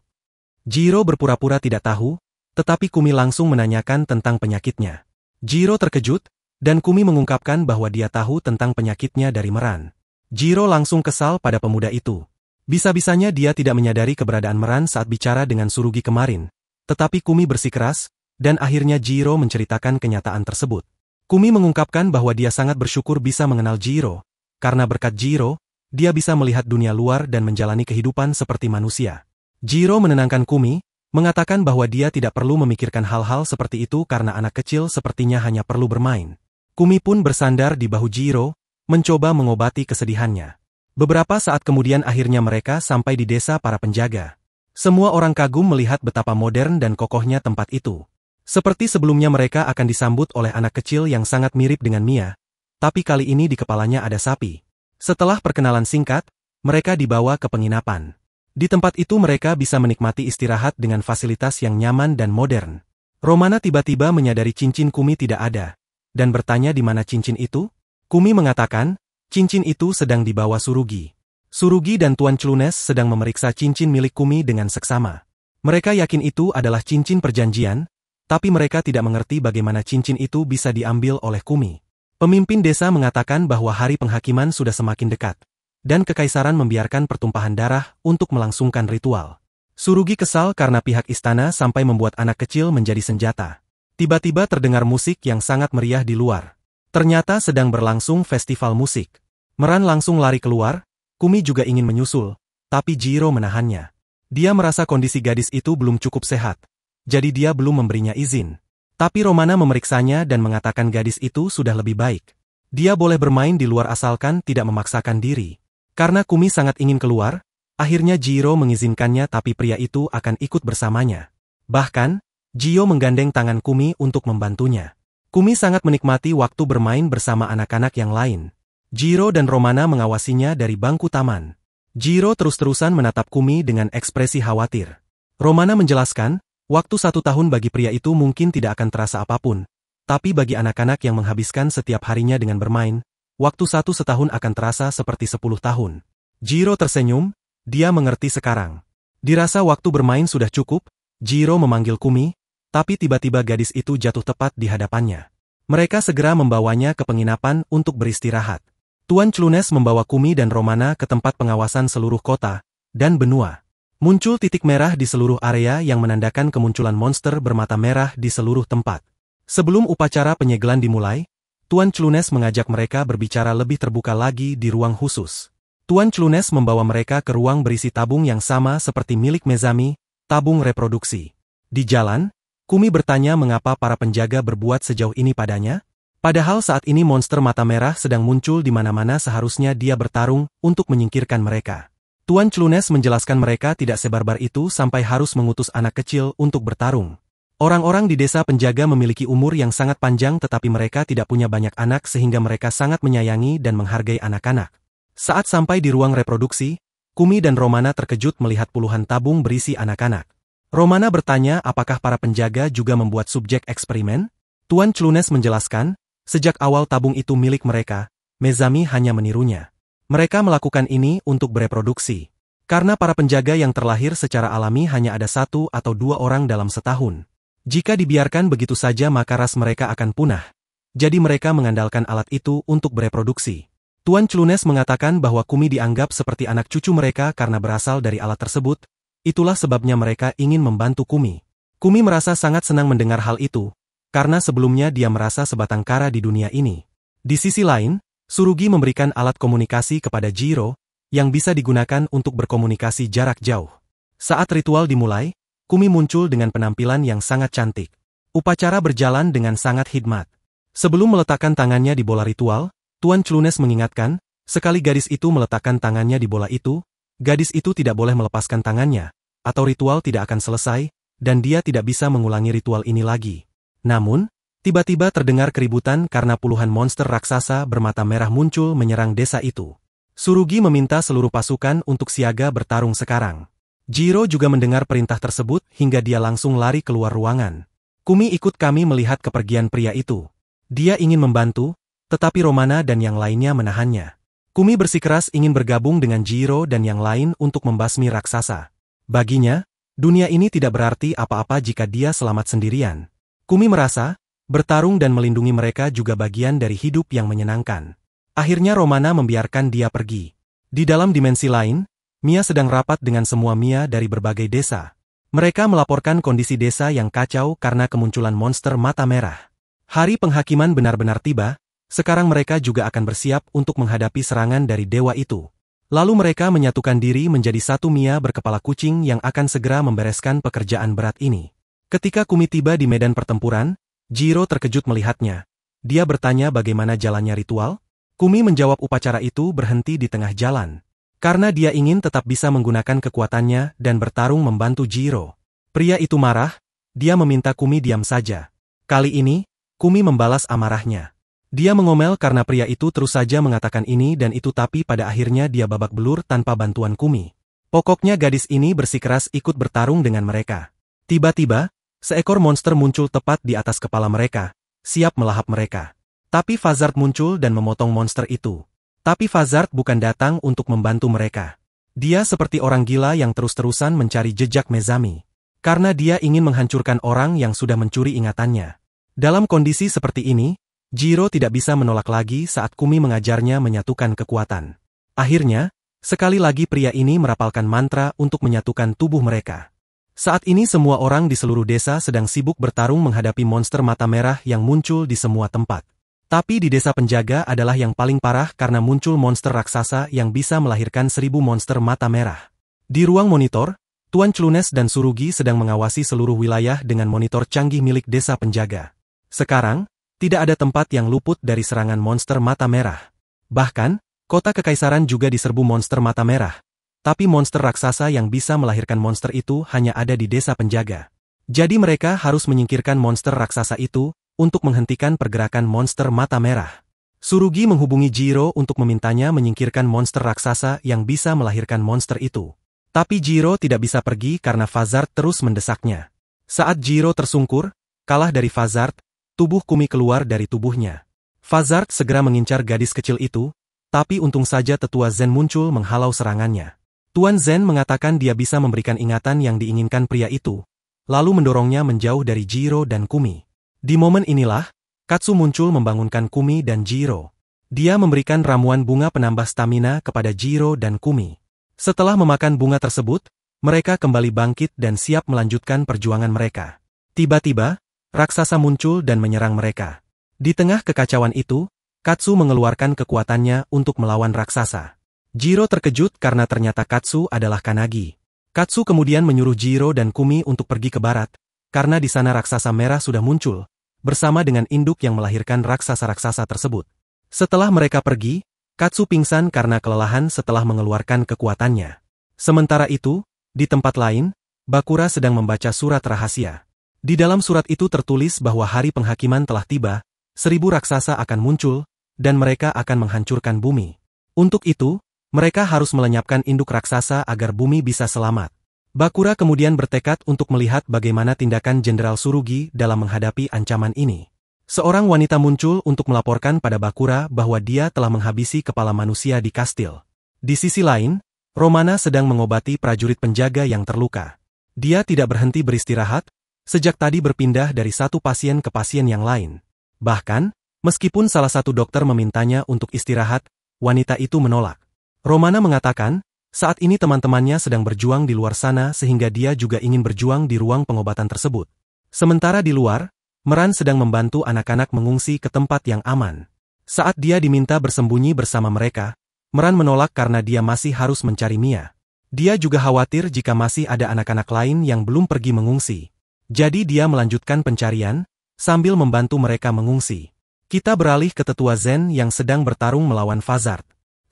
Jiro berpura-pura tidak tahu, tetapi Kumi langsung menanyakan tentang penyakitnya. Jiro terkejut, dan Kumi mengungkapkan bahwa dia tahu tentang penyakitnya dari Meran. Jiro langsung kesal pada pemuda itu. Bisa-bisanya dia tidak menyadari keberadaan Meran saat bicara dengan Surugi kemarin, tetapi Kumi bersikeras, dan akhirnya Jiro menceritakan kenyataan tersebut. Kumi mengungkapkan bahwa dia sangat bersyukur bisa mengenal Jiro, karena berkat Jiro, dia bisa melihat dunia luar dan menjalani kehidupan seperti manusia. Jiro menenangkan Kumi, mengatakan bahwa dia tidak perlu memikirkan hal-hal seperti itu karena anak kecil sepertinya hanya perlu bermain. Kumi pun bersandar di bahu Jiro, mencoba mengobati kesedihannya. Beberapa saat kemudian akhirnya mereka sampai di desa para penjaga. Semua orang kagum melihat betapa modern dan kokohnya tempat itu. Seperti sebelumnya mereka akan disambut oleh anak kecil yang sangat mirip dengan Mia, tapi kali ini di kepalanya ada sapi. Setelah perkenalan singkat, mereka dibawa ke penginapan. Di tempat itu mereka bisa menikmati istirahat dengan fasilitas yang nyaman dan modern. Romana tiba-tiba menyadari cincin Kumi tidak ada, dan bertanya di mana cincin itu. Kumi mengatakan, cincin itu sedang dibawa Surugi. Surugi dan Tuan Clunes sedang memeriksa cincin milik Kumi dengan seksama. Mereka yakin itu adalah cincin perjanjian, tapi mereka tidak mengerti bagaimana cincin itu bisa diambil oleh Kumi. Pemimpin desa mengatakan bahwa hari penghakiman sudah semakin dekat, dan kekaisaran membiarkan pertumpahan darah untuk melangsungkan ritual. Surugi kesal karena pihak istana sampai membuat anak kecil menjadi senjata. Tiba-tiba terdengar musik yang sangat meriah di luar. Ternyata sedang berlangsung festival musik. Meran langsung lari keluar, Kumi juga ingin menyusul, tapi Jiro menahannya. Dia merasa kondisi gadis itu belum cukup sehat, jadi dia belum memberinya izin. Tapi Romana memeriksanya dan mengatakan gadis itu sudah lebih baik. Dia boleh bermain di luar asalkan tidak memaksakan diri. Karena Kumi sangat ingin keluar, akhirnya Jiro mengizinkannya tapi pria itu akan ikut bersamanya. Bahkan, Jiro menggandeng tangan Kumi untuk membantunya. Kumi sangat menikmati waktu bermain bersama anak-anak yang lain. Jiro dan Romana mengawasinya dari bangku taman. Jiro terus-terusan menatap Kumi dengan ekspresi khawatir. Romana menjelaskan, waktu 1 tahun bagi pria itu mungkin tidak akan terasa apapun, tapi bagi anak-anak yang menghabiskan setiap harinya dengan bermain, waktu 1 tahun akan terasa seperti 10 tahun. Jiro tersenyum, dia mengerti sekarang. Dirasa waktu bermain sudah cukup, Jiro memanggil Kumi, tapi tiba-tiba gadis itu jatuh tepat di hadapannya. Mereka segera membawanya ke penginapan untuk beristirahat. Tuan Clunes membawa Kumi dan Romana ke tempat pengawasan seluruh kota dan benua. Muncul titik merah di seluruh area yang menandakan kemunculan monster bermata merah di seluruh tempat. Sebelum upacara penyegelan dimulai, Tuan Clunes mengajak mereka berbicara lebih terbuka lagi di ruang khusus. Tuan Clunes membawa mereka ke ruang berisi tabung yang sama seperti milik Mezami, tabung reproduksi. Di jalan, Kumi bertanya mengapa para penjaga berbuat sejauh ini padanya. Padahal saat ini monster mata merah sedang muncul di mana-mana, seharusnya dia bertarung untuk menyingkirkan mereka. Tuan Clunes menjelaskan mereka tidak sebarbar itu sampai harus mengutus anak kecil untuk bertarung. Orang-orang di desa penjaga memiliki umur yang sangat panjang, tetapi mereka tidak punya banyak anak sehingga mereka sangat menyayangi dan menghargai anak-anak. Saat sampai di ruang reproduksi, Kumi dan Romana terkejut melihat puluhan tabung berisi anak-anak. Romana bertanya apakah para penjaga juga membuat subjek eksperimen? Tuan Clunes menjelaskan, sejak awal tabung itu milik mereka, Mezami hanya menirunya. Mereka melakukan ini untuk bereproduksi. Karena para penjaga yang terlahir secara alami hanya ada 1 atau 2 orang dalam setahun. Jika dibiarkan begitu saja maka ras mereka akan punah. Jadi mereka mengandalkan alat itu untuk bereproduksi. Tuan Clunes mengatakan bahwa Kumi dianggap seperti anak cucu mereka karena berasal dari alat tersebut. Itulah sebabnya mereka ingin membantu Kumi. Kumi merasa sangat senang mendengar hal itu, karena sebelumnya dia merasa sebatang kara di dunia ini. Di sisi lain, Tsurugi memberikan alat komunikasi kepada Jiro, yang bisa digunakan untuk berkomunikasi jarak jauh. Saat ritual dimulai, Kumi muncul dengan penampilan yang sangat cantik. Upacara berjalan dengan sangat hikmat. Sebelum meletakkan tangannya di bola ritual, Tuan Clunes mengingatkan, sekali gadis itu meletakkan tangannya di bola itu, gadis itu tidak boleh melepaskan tangannya, atau ritual tidak akan selesai, dan dia tidak bisa mengulangi ritual ini lagi. Namun, tiba-tiba terdengar keributan karena puluhan monster raksasa bermata merah muncul menyerang desa itu. Tsurugi meminta seluruh pasukan untuk siaga bertarung sekarang. Jiro juga mendengar perintah tersebut hingga dia langsung lari keluar ruangan. Kumi ikut kami melihat kepergian pria itu. Dia ingin membantu, tetapi Romana dan yang lainnya menahannya. Kumi bersikeras ingin bergabung dengan Jiro dan yang lain untuk membasmi raksasa. Baginya, dunia ini tidak berarti apa-apa jika dia selamat sendirian. Kumi merasa, bertarung dan melindungi mereka juga bagian dari hidup yang menyenangkan. Akhirnya Romana membiarkan dia pergi. Di dalam dimensi lain, Mia sedang rapat dengan semua Mia dari berbagai desa. Mereka melaporkan kondisi desa yang kacau karena kemunculan monster mata merah. Hari penghakiman benar-benar tiba, sekarang mereka juga akan bersiap untuk menghadapi serangan dari dewa itu. Lalu mereka menyatukan diri menjadi satu Mia berkepala kucing yang akan segera membereskan pekerjaan berat ini. Ketika Kumi tiba di medan pertempuran, Jiro terkejut melihatnya. Dia bertanya bagaimana jalannya ritual. Kumi menjawab upacara itu berhenti di tengah jalan. Karena dia ingin tetap bisa menggunakan kekuatannya dan bertarung membantu Jiro. Pria itu marah, dia meminta Kumi diam saja. Kali ini, Kumi membalas amarahnya. Dia mengomel karena pria itu terus saja mengatakan ini dan itu, tapi pada akhirnya dia babak belur tanpa bantuan Kumi. Pokoknya gadis ini bersikeras ikut bertarung dengan mereka. Tiba-tiba, seekor monster muncul tepat di atas kepala mereka, siap melahap mereka. Tapi Fazard muncul dan memotong monster itu. Tapi Fazard bukan datang untuk membantu mereka. Dia seperti orang gila yang terus-terusan mencari jejak Mezami. Karena dia ingin menghancurkan orang yang sudah mencuri ingatannya. Dalam kondisi seperti ini, Jiro tidak bisa menolak lagi saat Kumi mengajarnya menyatukan kekuatan. Akhirnya, sekali lagi pria ini merapalkan mantra untuk menyatukan tubuh mereka. Saat ini semua orang di seluruh desa sedang sibuk bertarung menghadapi monster mata merah yang muncul di semua tempat. Tapi di desa penjaga adalah yang paling parah karena muncul monster raksasa yang bisa melahirkan 1000 monster mata merah. Di ruang monitor, Tuan Clunes dan Tsurugi sedang mengawasi seluruh wilayah dengan monitor canggih milik desa penjaga. Sekarang, tidak ada tempat yang luput dari serangan monster mata merah. Bahkan, kota kekaisaran juga diserbu monster mata merah. Tapi monster raksasa yang bisa melahirkan monster itu hanya ada di desa penjaga. Jadi mereka harus menyingkirkan monster raksasa itu, untuk menghentikan pergerakan monster mata merah. Tsurugi menghubungi Jiro untuk memintanya menyingkirkan monster raksasa yang bisa melahirkan monster itu. Tapi Jiro tidak bisa pergi karena Fazard terus mendesaknya. Saat Jiro tersungkur, kalah dari Fazard, tubuh Kumi keluar dari tubuhnya. Fazard segera mengincar gadis kecil itu, tapi untung saja tetua Zen muncul menghalau serangannya. Tuan Zen mengatakan dia bisa memberikan ingatan yang diinginkan pria itu, lalu mendorongnya menjauh dari Jiro dan Kumi. Di momen inilah, Katsu muncul membangunkan Kumi dan Jiro. Dia memberikan ramuan bunga penambah stamina kepada Jiro dan Kumi. Setelah memakan bunga tersebut, mereka kembali bangkit dan siap melanjutkan perjuangan mereka. Tiba-tiba, raksasa muncul dan menyerang mereka. Di tengah kekacauan itu, Katsu mengeluarkan kekuatannya untuk melawan raksasa. Jiro terkejut karena ternyata Katsu adalah Kanagi. Katsu kemudian menyuruh Jiro dan Kumi untuk pergi ke barat, karena di sana raksasa merah sudah muncul, bersama dengan induk yang melahirkan raksasa-raksasa tersebut. Setelah mereka pergi, Katsu pingsan karena kelelahan setelah mengeluarkan kekuatannya. Sementara itu, di tempat lain, Bakura sedang membaca surat rahasia. Di dalam surat itu tertulis bahwa hari penghakiman telah tiba, 1000 raksasa akan muncul, dan mereka akan menghancurkan bumi. Untuk itu, mereka harus melenyapkan induk raksasa agar bumi bisa selamat. Bakura kemudian bertekad untuk melihat bagaimana tindakan Jenderal Tsurugi dalam menghadapi ancaman ini. Seorang wanita muncul untuk melaporkan pada Bakura bahwa dia telah menghabisi kepala manusia di kastil. Di sisi lain, Romana sedang mengobati prajurit penjaga yang terluka. Dia tidak berhenti beristirahat, sejak tadi berpindah dari satu pasien ke pasien yang lain. Bahkan, meskipun salah satu dokter memintanya untuk istirahat, wanita itu menolak. Romana mengatakan, saat ini teman-temannya sedang berjuang di luar sana sehingga dia juga ingin berjuang di ruang pengobatan tersebut. Sementara di luar, Meran sedang membantu anak-anak mengungsi ke tempat yang aman. Saat dia diminta bersembunyi bersama mereka, Meran menolak karena dia masih harus mencari Mia. Dia juga khawatir jika masih ada anak-anak lain yang belum pergi mengungsi. Jadi dia melanjutkan pencarian, sambil membantu mereka mengungsi. Kita beralih ke tetua Zen yang sedang bertarung melawan Fazard.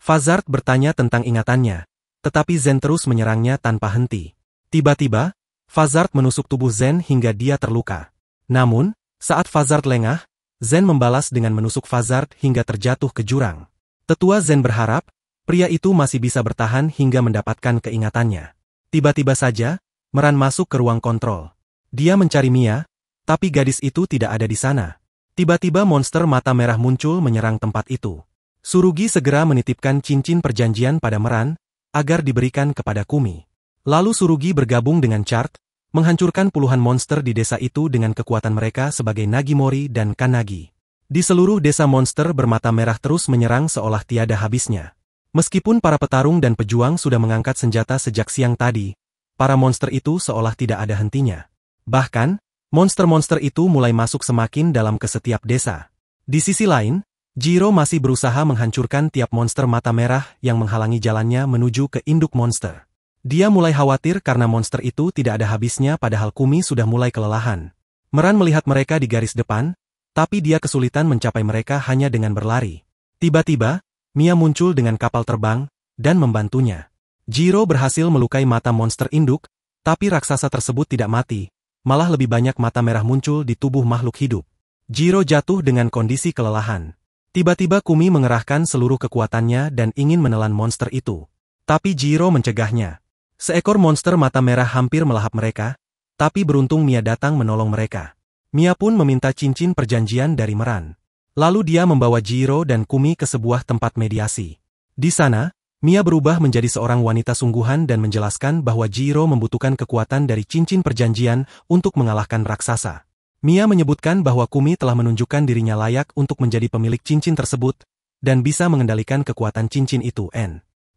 Fazard bertanya tentang ingatannya, tetapi Zen terus menyerangnya tanpa henti. Tiba-tiba, Fazard menusuk tubuh Zen hingga dia terluka. Namun, saat Fazard lengah, Zen membalas dengan menusuk Fazard hingga terjatuh ke jurang. Tetua Zen berharap, pria itu masih bisa bertahan hingga mendapatkan keingatannya. Tiba-tiba saja, Meran masuk ke ruang kontrol. Dia mencari Mia, tapi gadis itu tidak ada di sana. Tiba-tiba monster mata merah muncul menyerang tempat itu. Tsurugi segera menitipkan cincin perjanjian pada Meran, agar diberikan kepada Kumi. Lalu Tsurugi bergabung dengan Chart, menghancurkan puluhan monster di desa itu dengan kekuatan mereka sebagai Nagimori dan Kanagi. Di seluruh desa monster bermata merah terus menyerang seolah tiada habisnya. Meskipun para petarung dan pejuang sudah mengangkat senjata sejak siang tadi, para monster itu seolah tidak ada hentinya. Bahkan, monster-monster itu mulai masuk semakin dalam ke setiap desa. Di sisi lain, Jiro masih berusaha menghancurkan tiap monster mata merah yang menghalangi jalannya menuju ke induk monster. Dia mulai khawatir karena monster itu tidak ada habisnya padahal Kumi sudah mulai kelelahan. Meran melihat mereka di garis depan, tapi dia kesulitan mencapai mereka hanya dengan berlari. Tiba-tiba, Mia muncul dengan kapal terbang, dan membantunya. Jiro berhasil melukai mata monster induk, tapi raksasa tersebut tidak mati, malah lebih banyak mata merah muncul di tubuh makhluk hidup. Jiro jatuh dengan kondisi kelelahan. Tiba-tiba Kumi mengerahkan seluruh kekuatannya dan ingin menelan monster itu. Tapi Jiro mencegahnya. Seekor monster mata merah hampir melahap mereka, tapi beruntung Mia datang menolong mereka. Mia pun meminta cincin perjanjian dari Meran. Lalu dia membawa Jiro dan Kumi ke sebuah tempat mediasi. Di sana, Mia berubah menjadi seorang wanita sungguhan dan menjelaskan bahwa Jiro membutuhkan kekuatan dari cincin perjanjian untuk mengalahkan raksasa. Mia menyebutkan bahwa Kumi telah menunjukkan dirinya layak untuk menjadi pemilik cincin tersebut, dan bisa mengendalikan kekuatan cincin itu.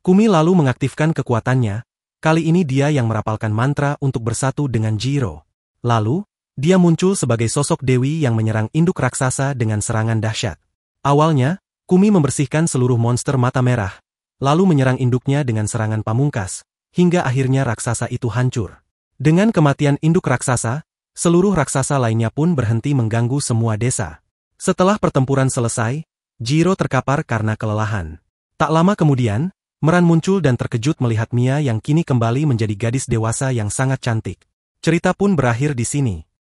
Kumi lalu mengaktifkan kekuatannya, kali ini dia yang merapalkan mantra untuk bersatu dengan Jiro. Lalu, dia muncul sebagai sosok dewi yang menyerang induk raksasa dengan serangan dahsyat. Awalnya, Kumi membersihkan seluruh monster mata merah, lalu menyerang induknya dengan serangan pamungkas, hingga akhirnya raksasa itu hancur. Dengan kematian induk raksasa, seluruh raksasa lainnya pun berhenti mengganggu semua desa. Setelah pertempuran selesai, Jiro terkapar karena kelelahan. Tak lama kemudian, Meran muncul dan terkejut melihat Mia yang kini kembali menjadi gadis dewasa yang sangat cantik. Cerita pun berakhir di sini.